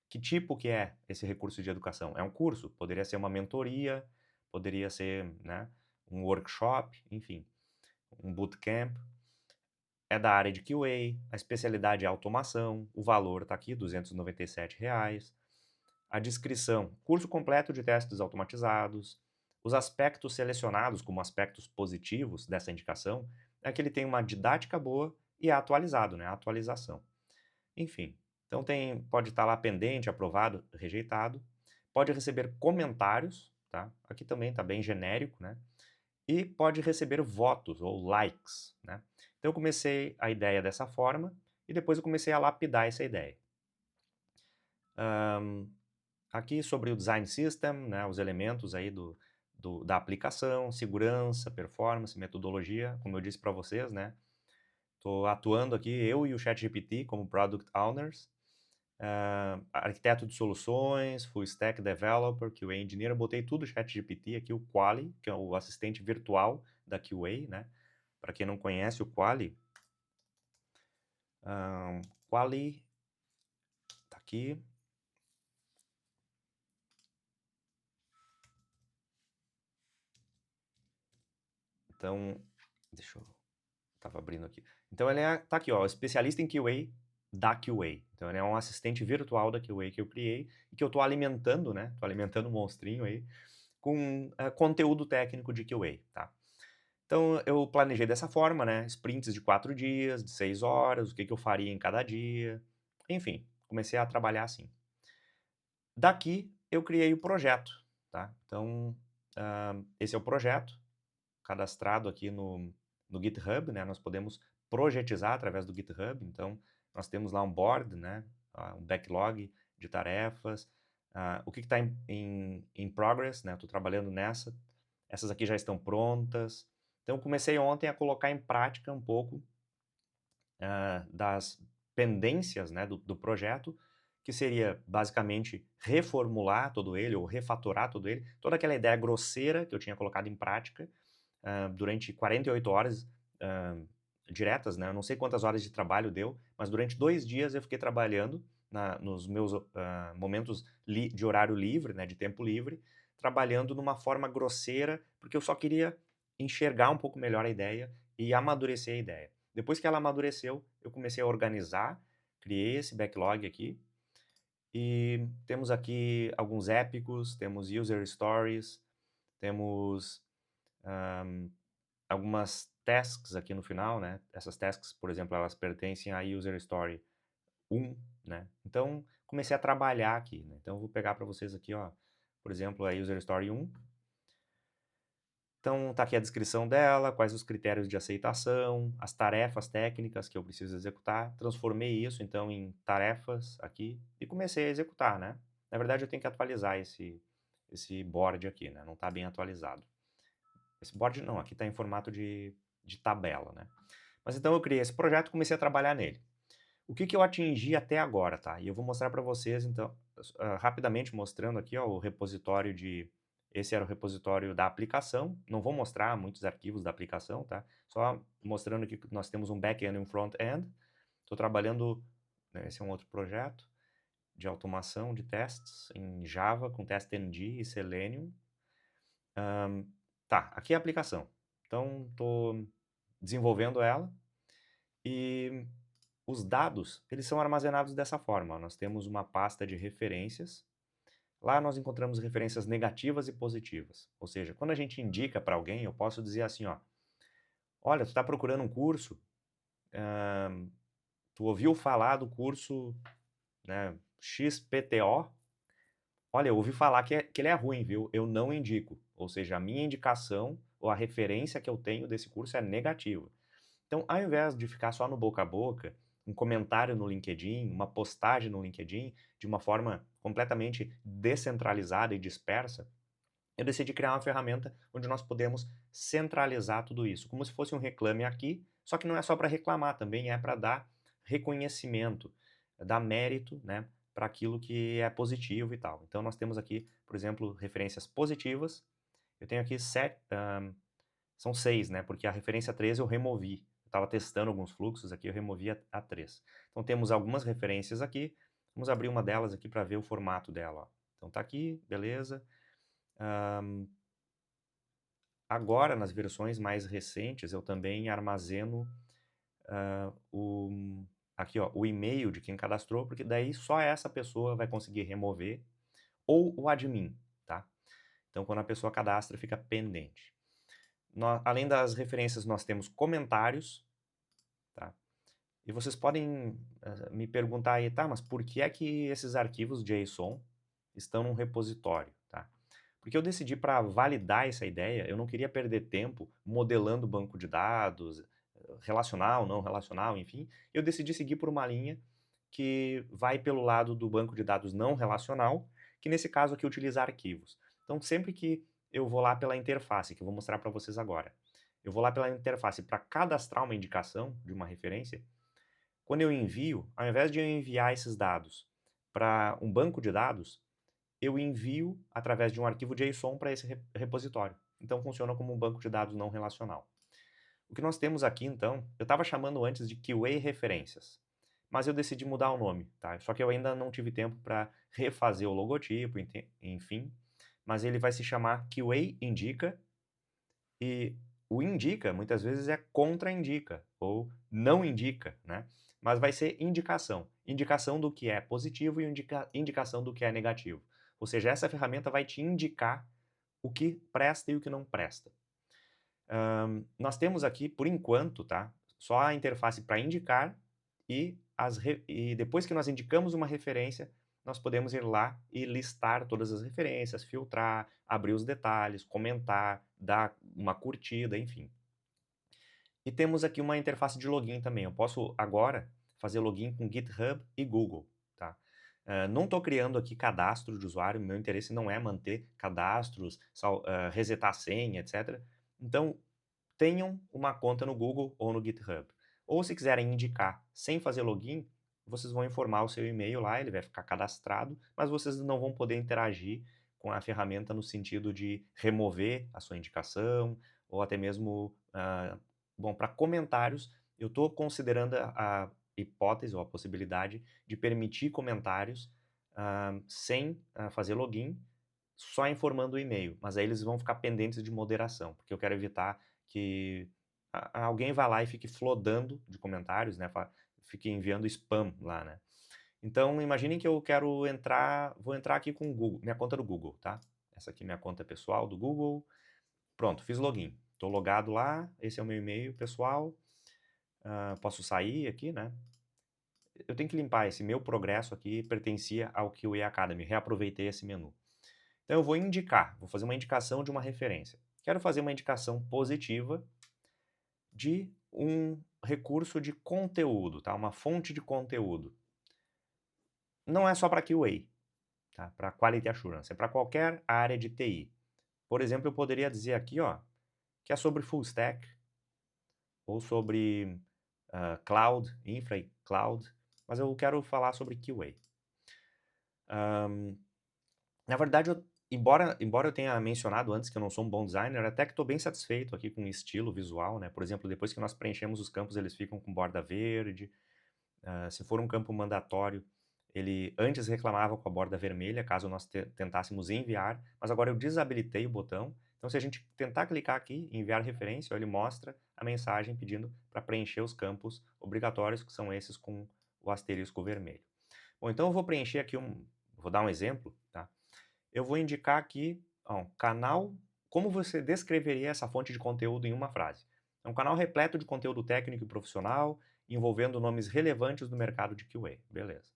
Que tipo que é esse recurso de educação? É um curso? Poderia ser uma mentoria, poderia ser, né, um workshop, enfim, um bootcamp. É da área de QA, a especialidade é automação, o valor está aqui, R$ 297. A descrição, curso completo de testes automatizados. Os aspectos selecionados como aspectos positivos dessa indicação é que ele tem uma didática boa e é atualizado, né, a atualização. Enfim, então pode estar lá pendente, aprovado, rejeitado. Pode receber comentários, tá? Aqui também está bem genérico, né? E pode receber votos ou likes, né? Então eu comecei a ideia dessa forma e depois eu comecei a lapidar essa ideia. Aqui sobre o design system, né, os elementos aí da aplicação, segurança, performance, metodologia, como eu disse para vocês, né? Estou atuando aqui, eu e o ChatGPT como Product Owners, arquiteto de soluções, Full Stack Developer, QA Engineer, eu botei tudo ChatGPT aqui, o Quali, que é o assistente virtual da QA, né? Para quem não conhece o Quali, Quali, tá aqui. Então, deixa eu... Tava abrindo aqui. Então ele tá aqui, ó, especialista em QA da QA. Então ele é um assistente virtual da QA que eu criei e que eu tô alimentando, né? Tô alimentando o monstrinho aí com conteúdo técnico de QA, tá? Então eu planejei dessa forma, né? Sprints de 4 dias, de 6 horas, o que eu faria em cada dia. Enfim, comecei a trabalhar assim. Daqui eu criei o projeto, tá? Então esse é o projeto, cadastrado aqui no GitHub, né? Nós podemos projetizar através do GitHub, então nós temos lá um board, né? Um backlog de tarefas, o que está em progress, né? Estou trabalhando nessa, essas aqui já estão prontas. Então comecei ontem a colocar em prática um pouco das pendências, né, do projeto, que seria basicamente reformular todo ele, ou refatorar todo ele, toda aquela ideia grosseira que eu tinha colocado em prática, durante 48 horas diretas, né? Eu não sei quantas horas de trabalho deu, mas durante 2 dias eu fiquei trabalhando nos meus momentos de horário livre, né, de tempo livre, trabalhando numa forma grosseira, porque eu só queria enxergar um pouco melhor a ideia e amadurecer a ideia. Depois que ela amadureceu, eu comecei a organizar, criei esse backlog aqui, e temos aqui alguns épicos, temos user stories, temos algumas tasks aqui no final, né? Essas tasks, por exemplo, elas pertencem à User Story 1, né? Então, comecei a trabalhar aqui, né? Então, eu vou pegar para vocês aqui, ó, por exemplo, a User Story 1. Então, tá aqui a descrição dela, quais os critérios de aceitação, as tarefas técnicas que eu preciso executar. Transformei isso, então, em tarefas aqui e comecei a executar, né? Na verdade, eu tenho que atualizar esse board aqui, né? Não está bem atualizado. Esse board não, aqui está em formato de tabela, né? Mas então eu criei esse projeto e comecei a trabalhar nele. O que eu atingi até agora, tá? E eu vou mostrar para vocês, então, rapidamente mostrando aqui, ó, o repositório de... Esse era o repositório da aplicação. Não vou mostrar muitos arquivos da aplicação, tá? Só mostrando aqui que nós temos um back-end e um front-end. Estou trabalhando... Né, esse é um outro projeto de automação de testes em Java com TestNG e Selenium. Tá, aqui é a aplicação. Então, estou desenvolvendo ela e os dados, eles são armazenados dessa forma. Nós temos uma pasta de referências. Lá nós encontramos referências negativas e positivas. Ou seja, quando a gente indica para alguém, eu posso dizer assim, ó, olha, tu está procurando um curso, tu ouviu falar do curso, né, XPTO? Olha, eu ouvi falar que ele é ruim, viu? Eu não indico. Ou seja, a minha indicação ou a referência que eu tenho desse curso é negativa. Então, ao invés de ficar só no boca a boca, um comentário no LinkedIn, uma postagem no LinkedIn, de uma forma completamente descentralizada e dispersa, eu decidi criar uma ferramenta onde nós podemos centralizar tudo isso, como se fosse um Reclame Aqui, só que não é só para reclamar, também é para dar reconhecimento, dar mérito, né, para aquilo que é positivo e tal. Então nós temos aqui, por exemplo, referências positivas. Eu tenho aqui são 6, né, porque a referência 3 eu removi. Eu estava testando alguns fluxos aqui, eu removi a 3. Então temos algumas referências aqui, vamos abrir uma delas aqui para ver o formato dela. Ó. Então tá aqui, beleza. Agora, nas versões mais recentes, eu também armazeno aqui, ó, o e-mail de quem cadastrou, porque daí só essa pessoa vai conseguir remover, ou o admin, tá? Então, quando a pessoa cadastra, fica pendente. Além das referências, nós temos comentários, tá? E vocês podem me perguntar aí, tá, mas por que é que esses arquivos JSON estão num repositório, tá? Porque eu decidi, para validar essa ideia, eu não queria perder tempo modelando banco de dados, relacional, não relacional, enfim. Eu decidi seguir por uma linha que vai pelo lado do banco de dados não relacional, que nesse caso aqui utiliza arquivos. Então, sempre que eu vou lá pela interface, que eu vou mostrar para vocês agora, eu vou lá pela interface para cadastrar uma indicação de uma referência, quando eu envio, ao invés de eu enviar esses dados para um banco de dados, eu envio através de um arquivo JSON para esse repositório. Então funciona como um banco de dados não relacional. O que nós temos aqui, então, eu estava chamando antes de QA referências, mas eu decidi mudar o nome, tá? Só que eu ainda não tive tempo para refazer o logotipo, enfim, mas ele vai se chamar QA indica, e o indica muitas vezes é contraindica ou não indica, né? Mas vai ser indicação. Indicação do que é positivo e indicação do que é negativo. Ou seja, essa ferramenta vai te indicar o que presta e o que não presta. Nós temos aqui, por enquanto, tá, só a interface para indicar e depois que nós indicamos uma referência, nós podemos ir lá e listar todas as referências, filtrar, abrir os detalhes, comentar, dar uma curtida, enfim. E temos aqui uma interface de login também. Eu posso agora fazer login com GitHub e Google, tá? Não estou criando aqui cadastro de usuário, meu interesse não é manter cadastros, resetar a senha, etc. Então, tenham uma conta no Google ou no GitHub. Ou se quiserem indicar sem fazer login, vocês vão informar o seu e-mail lá, ele vai ficar cadastrado, mas vocês não vão poder interagir com a ferramenta no sentido de remover a sua indicação, ou até mesmo, bom, para comentários, eu estou considerando a hipótese ou a possibilidade de permitir comentários sem fazer login, só informando o e-mail, mas aí eles vão ficar pendentes de moderação, porque eu quero evitar que alguém vá lá e fique flodando de comentários, né, fique enviando spam lá, né. Então imaginem que eu quero entrar, vou entrar aqui com o Google, minha conta do Google, tá. Essa aqui é minha conta pessoal do Google, pronto, fiz login, estou logado lá, esse é o meu e-mail pessoal, posso sair aqui, né. Eu tenho que limpar, esse meu progresso aqui pertencia ao QA Academy, reaproveitei esse menu. Então eu vou indicar, vou fazer uma indicação de uma referência. Quero fazer uma indicação positiva de um recurso de conteúdo, tá? Uma fonte de conteúdo. Não é só para QA, tá? Para Quality Assurance, é para qualquer área de TI. Por exemplo, eu poderia dizer aqui, ó, que é sobre full stack, ou sobre cloud, infra e cloud, mas eu quero falar sobre QA. Na verdade, embora eu tenha mencionado antes que eu não sou um bom designer, até que estou bem satisfeito aqui com o estilo visual, né? Por exemplo, depois que nós preenchemos os campos, eles ficam com borda verde. Se for um campo mandatório, ele antes reclamava com a borda vermelha, caso nós tentássemos enviar, mas agora eu desabilitei o botão. Então, se a gente tentar clicar aqui em enviar referência, ele mostra a mensagem pedindo para preencher os campos obrigatórios, que são esses com o asterisco vermelho. Bom, então eu vou preencher aqui vou dar um exemplo, tá? Eu vou indicar aqui, ó, canal, como você descreveria essa fonte de conteúdo em uma frase? É um canal repleto de conteúdo técnico e profissional, envolvendo nomes relevantes do mercado de QA. Beleza.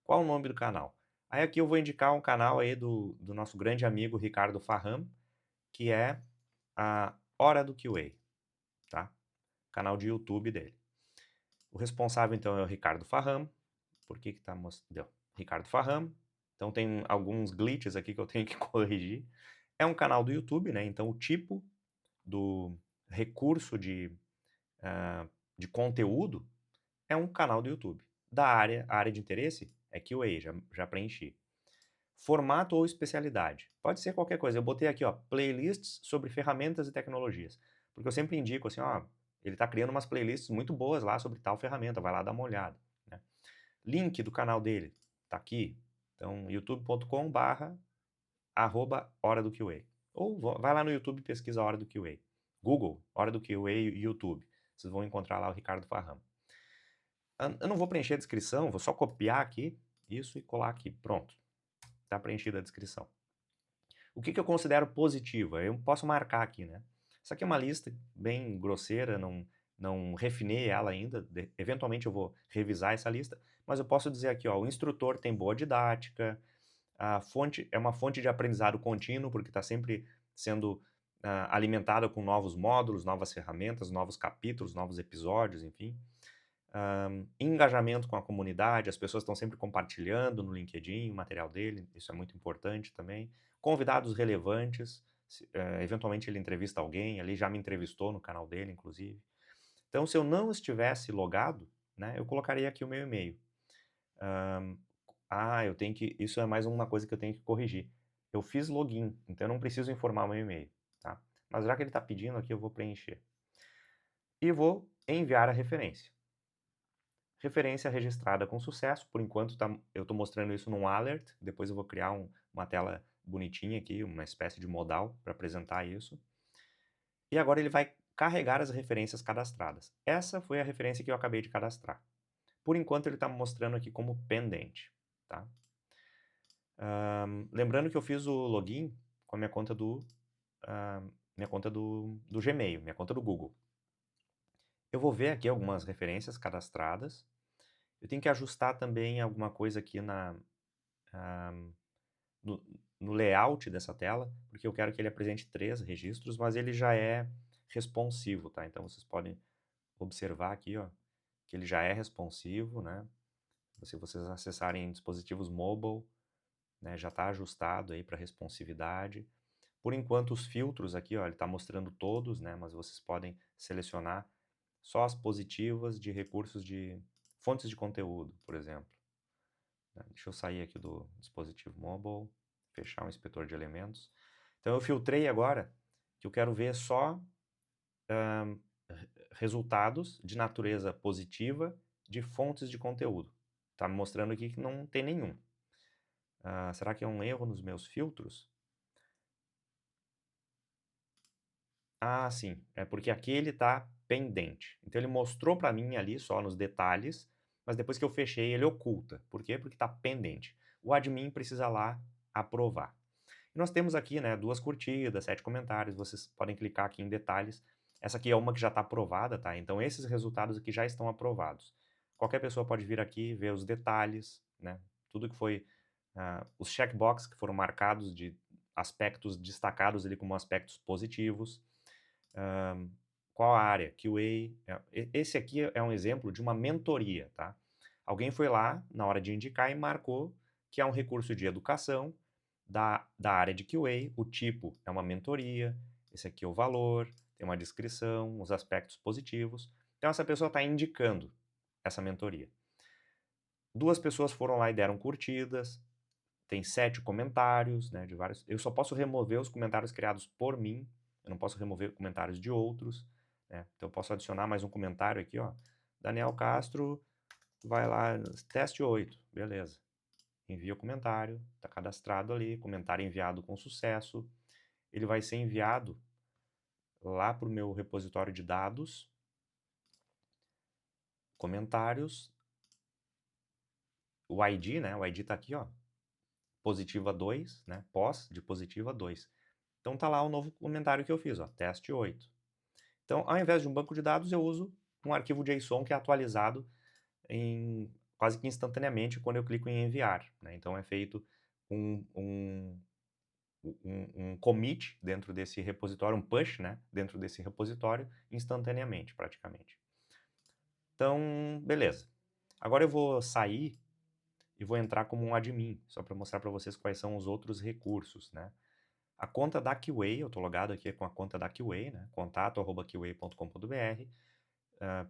Qual o nome do canal? Aí aqui eu vou indicar um canal aí do nosso grande amigo Ricardo Farham, que é a Hora do QA, tá? Canal de YouTube dele. O responsável, então, é o Ricardo Farham. Por que que tá mostrando? Ricardo Farham. Então tem alguns glitches aqui que eu tenho que corrigir. É um canal do YouTube, né? Então o tipo do recurso de conteúdo é um canal do YouTube. A área de interesse é QA, já preenchi. Formato ou especialidade. Pode ser qualquer coisa. Eu botei aqui, ó, playlists sobre ferramentas e tecnologias. Porque eu sempre indico assim, ó, ele está criando umas playlists muito boas lá sobre tal ferramenta, vai lá dar uma olhada, né? Link do canal dele, tá aqui. Então, youtube.com/Hora do QA. Ou vai lá no YouTube e pesquisa Hora do QA. Google, Hora do QA YouTube. Vocês vão encontrar lá o Ricardo Farram. Eu não vou preencher a descrição, vou só copiar aqui isso e colar aqui. Pronto. Está preenchida a descrição. O que eu considero positiva? Eu posso marcar aqui, né? Essa aqui é uma lista bem grosseira, não refinei ela ainda. Eventualmente eu vou revisar essa lista, mas eu posso dizer aqui, ó, o instrutor tem boa didática, a fonte é uma fonte de aprendizado contínuo, porque está sempre sendo alimentada com novos módulos, novas ferramentas, novos capítulos, novos episódios, enfim. Engajamento com a comunidade, as pessoas estão sempre compartilhando no LinkedIn o material dele, isso é muito importante também. Convidados relevantes, eventualmente ele entrevista alguém, ele já me entrevistou no canal dele, inclusive. Então, se eu não estivesse logado, né, eu colocaria aqui o meu e-mail. Isso é mais uma coisa que eu tenho que corrigir. Eu fiz login, então eu não preciso informar o meu e-mail, tá? Mas já que ele está pedindo aqui, eu vou preencher. E vou enviar a referência. Referência registrada com sucesso, por enquanto eu estou mostrando isso num alert, depois eu vou criar uma tela bonitinha aqui, uma espécie de modal para apresentar isso. E agora ele vai carregar as referências cadastradas. Essa foi a referência que eu acabei de cadastrar. Por enquanto ele está mostrando aqui como pendente. Tá? Lembrando que eu fiz o login com a minha conta do Gmail, minha conta do Google. Eu vou ver aqui algumas referências cadastradas. Eu tenho que ajustar também alguma coisa aqui no layout dessa tela, porque eu quero que ele apresente 3 registros, mas ele já é responsivo, tá? Então vocês podem observar aqui, ó, que ele já é responsivo, né? Se vocês acessarem dispositivos mobile, né, já está ajustado aí para responsividade. Por enquanto os filtros aqui, ó, ele está mostrando todos, né? Mas vocês podem selecionar só as positivas de recursos de fontes de conteúdo, por exemplo. Deixa eu sair aqui do dispositivo mobile, fechar o inspetor de elementos. Então eu filtrei agora, que eu quero ver só resultados de natureza positiva de fontes de conteúdo. Está me mostrando aqui que não tem nenhum. Será que é um erro nos meus filtros? Sim, é porque aquele está pendente. Então ele mostrou para mim ali só nos detalhes, mas depois que eu fechei ele oculta. Por quê? Porque está pendente. O admin precisa lá aprovar. E nós temos aqui, né, 2 curtidas, 7 comentários, vocês podem clicar aqui em detalhes. Essa aqui é uma que já está aprovada, tá? Então esses resultados aqui já estão aprovados. Qualquer pessoa pode vir aqui ver os detalhes, né? Tudo que foi, os checkbox que foram marcados de aspectos destacados ali como aspectos positivos. Qual a área? QA. Esse aqui é um exemplo de uma mentoria, tá? Alguém foi lá na hora de indicar e marcou que é um recurso de educação da área de QA, o tipo é uma mentoria, esse aqui é o valor, tem uma descrição, os aspectos positivos. Então essa pessoa está indicando essa mentoria. 2 pessoas foram lá e deram curtidas, tem 7 comentários, né, de vários. Eu só posso remover os comentários criados por mim, eu não posso remover comentários de outros, né? Então eu posso adicionar mais um comentário aqui, ó. Daniel Castro vai lá, teste 8, beleza. Envia o comentário, está cadastrado ali, comentário enviado com sucesso. Ele vai ser enviado lá para o meu repositório de dados, comentários, o ID, né? O ID está aqui, ó, positiva 2, né? Pós de positiva 2. Então tá lá o novo comentário que eu fiz, ó, teste 8. Então, ao invés de um banco de dados, eu uso um arquivo JSON que é atualizado quase que instantaneamente quando eu clico em enviar, né? Então é feito um commit dentro desse repositório, um push, né, dentro desse repositório, instantaneamente, praticamente. Então, beleza. Agora eu vou sair e vou entrar como um admin, só para mostrar para vocês quais são os outros recursos, né. A conta da QA, eu estou logado aqui com a conta da QA, né? contato@qa.com.br,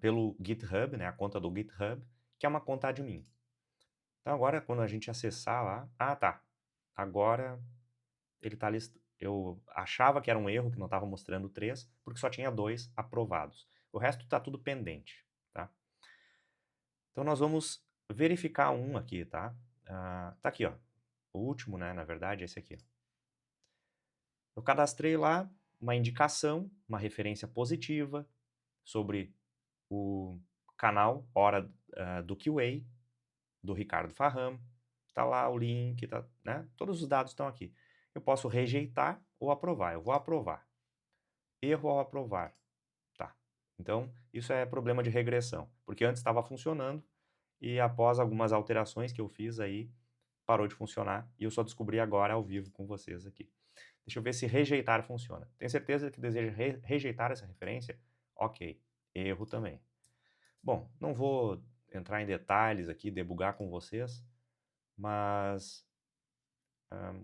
pelo GitHub, né? A conta do GitHub, que é uma conta admin. Então agora, quando a gente acessar lá... Ah, tá. Agora ele está listado. Eu achava que era um erro, que não estava mostrando 3, porque só tinha 2 aprovados. O resto está tudo pendente, tá? Então nós vamos verificar um aqui, tá? Tá aqui, ó. O último, né, na verdade, é esse aqui, ó. Eu cadastrei lá uma indicação, uma referência positiva sobre o canal Hora do QA, do Ricardo Farram. Tá lá o link, tá, né? Todos os dados estão aqui. Eu posso rejeitar ou aprovar. Eu vou aprovar. Erro ao aprovar. Tá. Então, isso é problema de regressão, porque antes estava funcionando e após algumas alterações que eu fiz aí, parou de funcionar e eu só descobri agora ao vivo com vocês aqui. Deixa eu ver se rejeitar funciona. Tenho certeza que deseja rejeitar essa referência? Ok. Erro também. Bom, não vou entrar em detalhes aqui, debugar com vocês, mas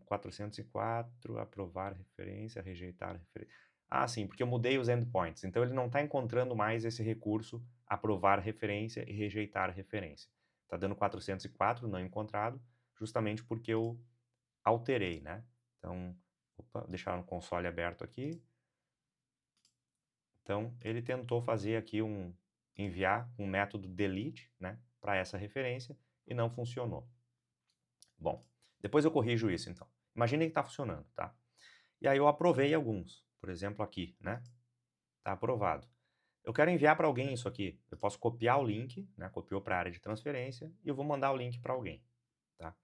404, aprovar referência, rejeitar referência. Ah, sim, porque eu mudei os endpoints, então ele não está encontrando mais esse recurso, aprovar referência e rejeitar referência. Está dando 404, não encontrado, justamente porque eu alterei, né? Então, opa, deixar no console aberto aqui. Então, ele tentou fazer aqui enviar um método delete, né, para essa referência e não funcionou. Bom, depois eu corrijo isso, então. Imaginem que está funcionando, tá? E aí eu aprovei alguns, por exemplo aqui, né? Está aprovado. Eu quero enviar para alguém isso aqui. Eu posso copiar o link, né? Copiou para a área de transferência e eu vou mandar o link para alguém, tá?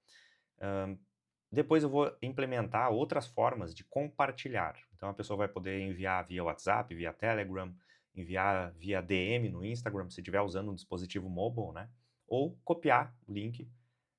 Depois eu vou implementar outras formas de compartilhar. Então a pessoa vai poder enviar via WhatsApp, via Telegram, enviar via DM no Instagram, se estiver usando um dispositivo mobile, né? Ou copiar o link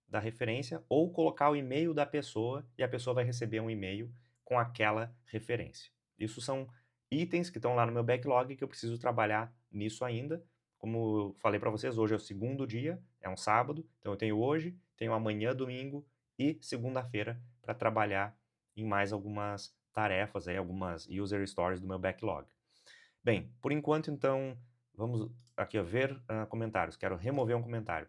da referência, ou colocar o e-mail da pessoa e a pessoa vai receber um e-mail com aquela referência. Isso são itens que estão lá no meu backlog que eu preciso trabalhar nisso ainda. Como eu falei para vocês, hoje é o segundo dia, é um sábado, então eu tenho hoje, tenho amanhã, domingo e segunda-feira para trabalhar em mais algumas tarefas, aí, algumas user stories do meu backlog. Bem, por enquanto, então, vamos aqui ver comentários. Quero remover um comentário.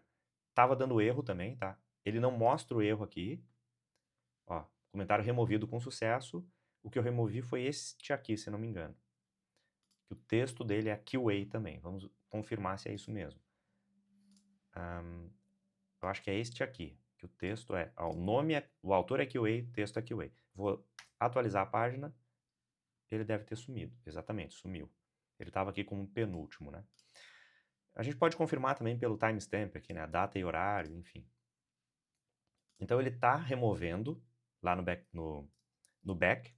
Estava dando erro também, tá? Ele não mostra o erro aqui. Ó, comentário removido com sucesso. O que eu removi foi este aqui, se não me engano. Que o texto dele é QA também. Vamos confirmar se é isso mesmo. Eu acho que é este aqui. Que o texto é... Ó, o autor é QA, o texto é QA. Vou atualizar a página. Ele deve ter sumido. Exatamente, sumiu. Ele estava aqui como penúltimo, né? A gente pode confirmar também pelo timestamp aqui, né? A data e horário, enfim. Então ele está removendo lá no back,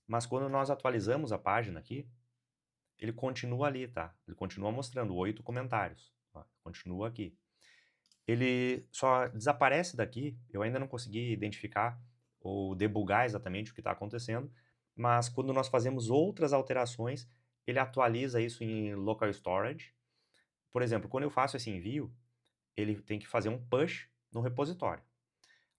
mas quando nós atualizamos a página aqui, ele continua ali, tá? Ele continua mostrando 8 comentários. Ó, continua aqui. Ele só desaparece daqui, eu ainda não consegui identificar ou debugar exatamente o que está acontecendo, mas quando nós fazemos outras alterações, ele atualiza isso em local storage. Por exemplo, quando eu faço esse envio, ele tem que fazer um push no repositório.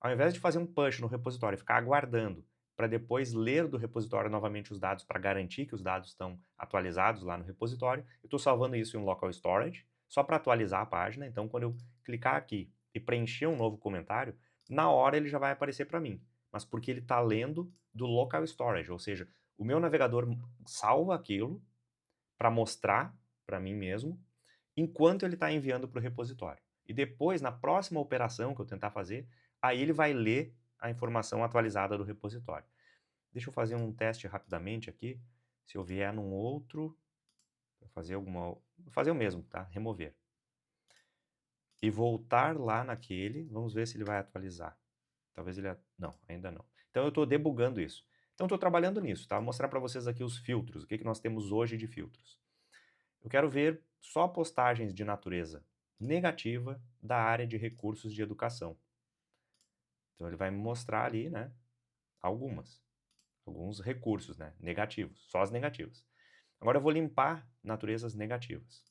Ao invés de fazer um push no repositório e ficar aguardando para depois ler do repositório novamente os dados para garantir que os dados estão atualizados lá no repositório, eu estou salvando isso em um local storage, só para atualizar a página. Então, quando eu clicar aqui e preencher um novo comentário, na hora ele já vai aparecer para mim, mas porque ele está lendo do local storage, ou seja, o meu navegador salva aquilo para mostrar para mim mesmo, enquanto ele está enviando para o repositório. E depois, na próxima operação que eu tentar fazer, aí ele vai ler a informação atualizada do repositório. Deixa eu fazer um teste rapidamente aqui. Se eu vier num outro, vou fazer o mesmo, tá? Remover. E voltar lá naquele, vamos ver se ele vai atualizar. Talvez ele... Não, ainda não. Então eu estou debugando isso. Então eu estou trabalhando nisso, tá? Vou mostrar para vocês aqui os filtros, o que nós temos hoje de filtros. Eu quero ver só postagens de natureza negativa da área de recursos de educação. Então ele vai me mostrar ali, né, alguns recursos, né, negativos, só as negativas. Agora eu vou limpar naturezas negativas.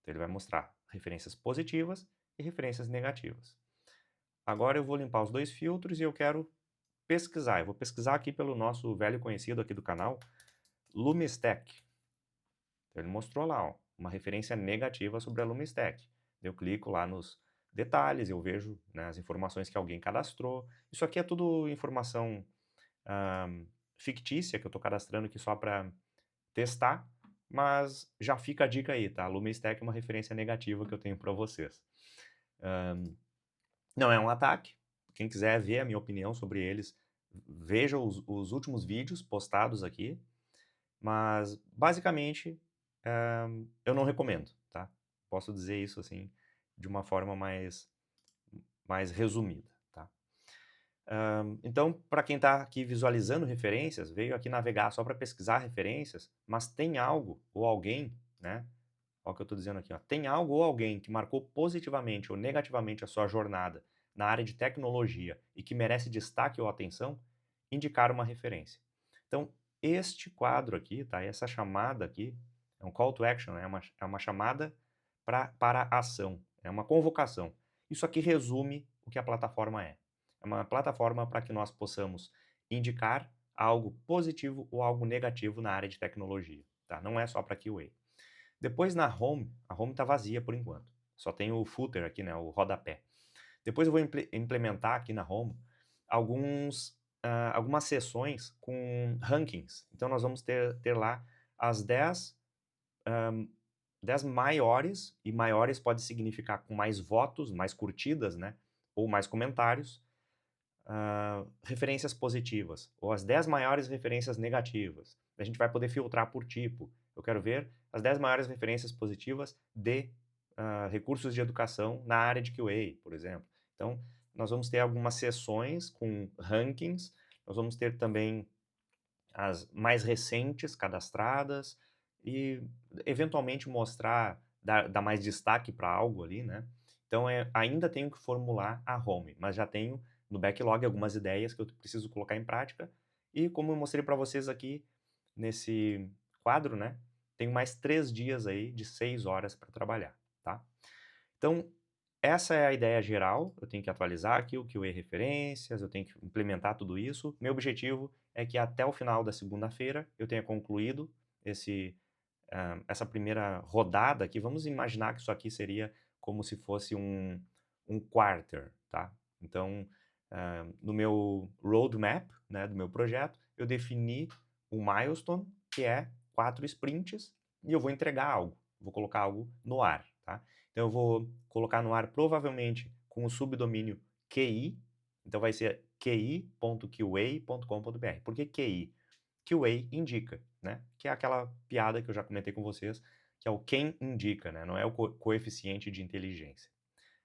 Então ele vai mostrar referências positivas e referências negativas. Agora eu vou limpar os dois filtros e eu quero pesquisar. Eu vou pesquisar aqui pelo nosso velho conhecido aqui do canal, LumiStack. Então, ele mostrou lá, ó, uma referência negativa sobre a LumiStack. Eu clico lá nos detalhes, eu vejo, né, as informações que alguém cadastrou. Isso aqui é tudo informação fictícia que eu estou cadastrando aqui só para testar, mas já fica a dica aí, tá? A LumiStack é uma referência negativa que eu tenho para vocês. Não é um ataque. Quem quiser ver a minha opinião sobre eles, veja os últimos vídeos postados aqui. Mas, basicamente, eu não recomendo, tá? Posso dizer isso, assim, de uma forma mais resumida, tá? Então, para quem está aqui visualizando referências, veio aqui navegar só para pesquisar referências, mas tem algo ou alguém, né? Olha o que eu estou dizendo aqui, ó. Tem algo ou alguém que marcou positivamente ou negativamente a sua jornada na área de tecnologia e que merece destaque ou atenção, indicar uma referência. Então, este quadro aqui, tá? Essa chamada aqui, é um call to action, né? É uma chamada para ação, é uma convocação. Isso aqui resume o que a plataforma é. É uma plataforma para que nós possamos indicar algo positivo ou algo negativo na área de tecnologia, tá? Não é só para QA. Depois na home, a home está vazia por enquanto. Só tem o footer aqui, né, o rodapé. Depois eu vou implementar aqui na home algumas seções com rankings. Então nós vamos ter lá as 10 maiores, e maiores pode significar com mais votos, mais curtidas, né, ou mais comentários, referências positivas, ou as 10 maiores referências negativas. A gente vai poder filtrar por tipo. Eu quero ver as 10 maiores referências positivas de recursos de educação na área de QA, por exemplo. Então, nós vamos ter algumas seções com rankings, nós vamos ter também as mais recentes cadastradas e, eventualmente, mostrar, dar mais destaque para algo ali, né? Então, ainda tenho que formular a home, mas já tenho no backlog algumas ideias que eu preciso colocar em prática. E como eu mostrei para vocês aqui nesse quadro, né? Tenho mais 3 dias aí de 6 horas para trabalhar, tá? Então, essa é a ideia geral. Eu tenho que atualizar aqui o QA referências, eu tenho que implementar tudo isso. Meu objetivo é que até o final da segunda-feira eu tenha concluído essa primeira rodada aqui. Vamos imaginar que isso aqui seria como se fosse um quarter, tá? Então, no meu roadmap, né, do meu projeto, eu defini um milestone, que é 4 sprints, e eu vou entregar algo, vou colocar algo no ar, tá? Então eu vou colocar no ar provavelmente com o subdomínio QI, então vai ser qi.qa.com.br. Por que QI? QA indica, né? Que é aquela piada que eu já comentei com vocês, que é o quem indica, né? Não é o coeficiente de inteligência,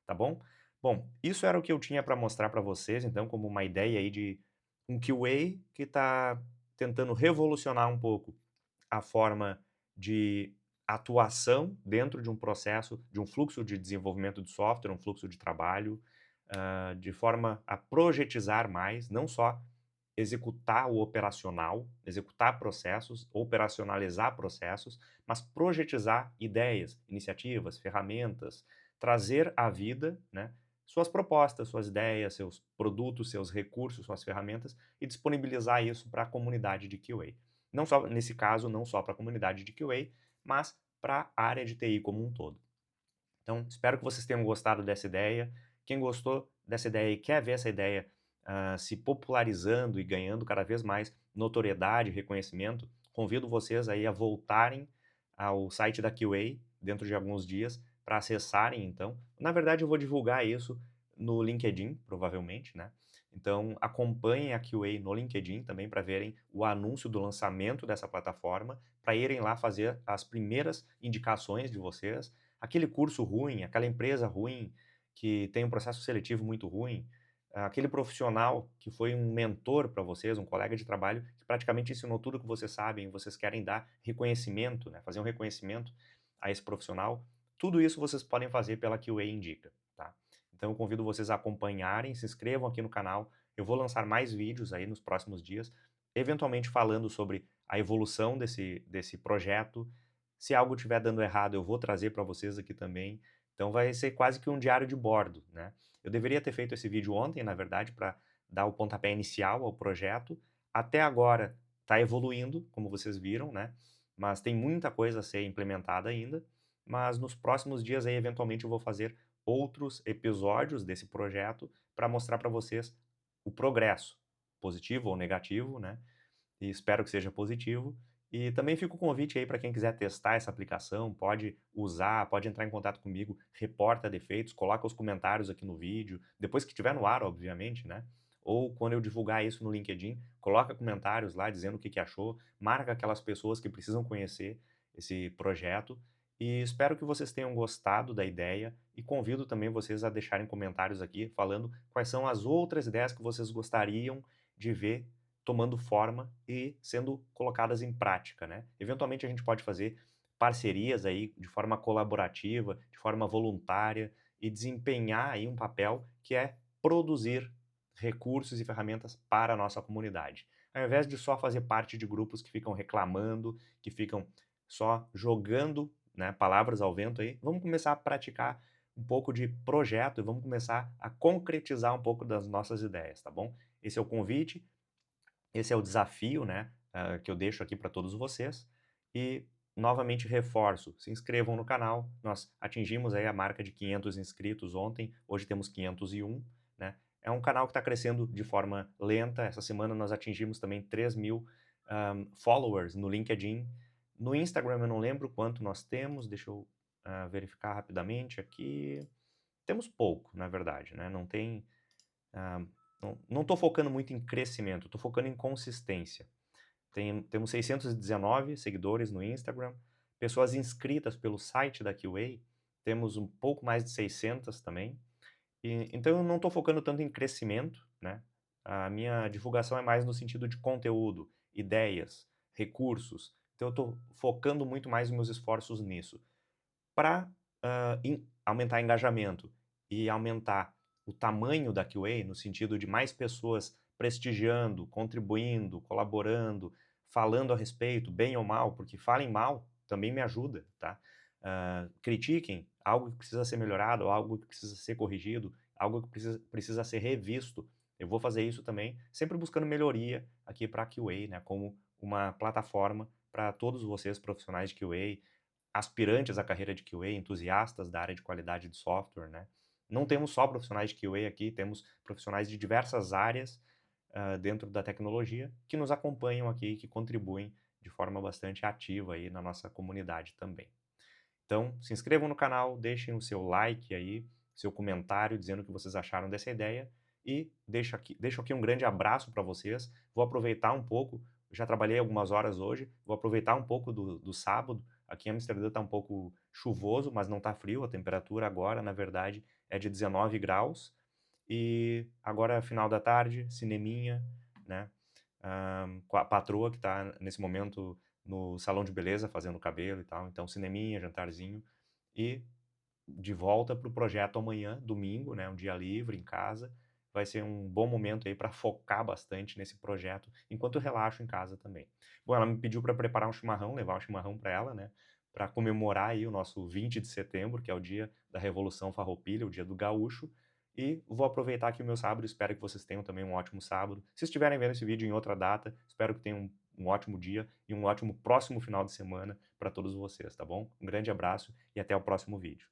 tá bom? Bom, isso era o que eu tinha para mostrar para vocês, então, como uma ideia aí de um QA que está tentando revolucionar um pouco a forma de atuação dentro de um processo, de um fluxo de desenvolvimento de software, um fluxo de trabalho, de forma a projetizar mais, não só executar o operacional, executar processos, operacionalizar processos, mas projetizar ideias, iniciativas, ferramentas, trazer à vida, né, suas propostas, suas ideias, seus produtos, seus recursos, suas ferramentas e disponibilizar isso para a comunidade de QA. Não só, nesse caso, não só para a comunidade de QA, mas para a área de TI como um todo. Então, espero que vocês tenham gostado dessa ideia. Quem gostou dessa ideia e quer ver essa ideia se popularizando e ganhando cada vez mais notoriedade, reconhecimento, convido vocês aí a voltarem ao site da QA dentro de alguns dias para acessarem, então. Na verdade, eu vou divulgar isso no LinkedIn, provavelmente, né? Então, acompanhem a QA no LinkedIn também para verem o anúncio do lançamento dessa plataforma, para irem lá fazer as primeiras indicações de vocês. Aquele curso ruim, aquela empresa ruim, que tem um processo seletivo muito ruim, aquele profissional que foi um mentor para vocês, um colega de trabalho, que praticamente ensinou tudo o que vocês sabem, e vocês querem dar reconhecimento, né, fazer um reconhecimento a esse profissional, tudo isso vocês podem fazer pela QA Indica, tá? Então eu convido vocês a acompanharem, se inscrevam aqui no canal, eu vou lançar mais vídeos aí nos próximos dias, eventualmente falando sobre a evolução desse projeto. Se algo estiver dando errado, eu vou trazer para vocês aqui também. Então vai ser quase que um diário de bordo, né? Eu deveria ter feito esse vídeo ontem, na verdade, para dar o pontapé inicial ao projeto. Até agora está evoluindo, como vocês viram, né, mas tem muita coisa a ser implementada ainda, mas nos próximos dias aí, eventualmente, eu vou fazer outros episódios desse projeto para mostrar para vocês o progresso, positivo ou negativo, né, e espero que seja positivo. E também fica o convite aí para quem quiser testar essa aplicação, pode usar, pode entrar em contato comigo, reporta defeitos, coloca os comentários aqui no vídeo, depois que estiver no ar, obviamente, né? Ou quando eu divulgar isso no LinkedIn, coloca comentários lá dizendo o que achou, marca aquelas pessoas que precisam conhecer esse projeto. E espero que vocês tenham gostado da ideia e convido também vocês a deixarem comentários aqui falando quais são as outras ideias que vocês gostariam de ver tomando forma e sendo colocadas em prática, né. Eventualmente a gente pode fazer parcerias aí de forma colaborativa, de forma voluntária e desempenhar aí um papel que é produzir recursos e ferramentas para a nossa comunidade. Ao invés de só fazer parte de grupos que ficam reclamando, que ficam só jogando, né, palavras ao vento aí, vamos começar a praticar um pouco de projeto e vamos começar a concretizar um pouco das nossas ideias, tá bom? Esse é o convite. Esse é o desafio, né, que eu deixo aqui para todos vocês. E, novamente reforço, se inscrevam no canal, nós atingimos aí a marca de 500 inscritos ontem, hoje temos 501, né. É um canal que está crescendo de forma lenta, essa semana nós atingimos também 3.000 followers no LinkedIn. No Instagram eu não lembro quanto nós temos, deixa eu, verificar rapidamente aqui. Temos pouco, na verdade, né, não tem, ah, não estou focando muito em crescimento, estou focando em consistência. Temos 619 seguidores no Instagram, pessoas inscritas pelo site da QA, temos um pouco mais de 600 também. Então eu não estou focando tanto em crescimento, né? A minha divulgação é mais no sentido de conteúdo, ideias, recursos. Então eu estou focando muito mais os meus esforços nisso para aumentar engajamento e aumentar o tamanho da QA, no sentido de mais pessoas prestigiando, contribuindo, colaborando, falando a respeito, bem ou mal, porque falem mal também me ajuda, tá? Critiquem algo que precisa ser melhorado, algo que precisa ser corrigido, algo que precisa ser revisto. Eu vou fazer isso também, sempre buscando melhoria aqui para a QA, né, como uma plataforma para todos vocês profissionais de QA, aspirantes à carreira de QA, entusiastas da área de qualidade de software, né. Não temos só profissionais de QA aqui, temos profissionais de diversas áreas, dentro da tecnologia, que nos acompanham aqui, que contribuem de forma bastante ativa aí na nossa comunidade também. Então, se inscrevam no canal, deixem o seu like aí, seu comentário dizendo o que vocês acharam dessa ideia e deixo aqui um grande abraço para vocês. Vou aproveitar um pouco, já trabalhei algumas horas hoje, vou aproveitar um pouco do sábado. Aqui em Amsterdã está um pouco chuvoso, mas não está frio. A temperatura agora, na verdade, é de 19 graus. E agora, final da tarde, cineminha, né? Com a patroa que está nesse momento no salão de beleza fazendo cabelo e tal. Então, cineminha, jantarzinho e de volta para o projeto amanhã, domingo, né, um dia livre em casa. Vai ser um bom momento aí para focar bastante nesse projeto, enquanto eu relaxo em casa também. Bom, ela me pediu para preparar um chimarrão, levar um chimarrão para ela, né, para comemorar aí o nosso 20 de setembro, que é o dia da Revolução Farroupilha, o dia do gaúcho. E vou aproveitar aqui o meu sábado, espero que vocês tenham também um ótimo sábado. Se estiverem vendo esse vídeo em outra data, espero que tenham um ótimo dia e um ótimo próximo final de semana para todos vocês, tá bom? Um grande abraço e até o próximo vídeo.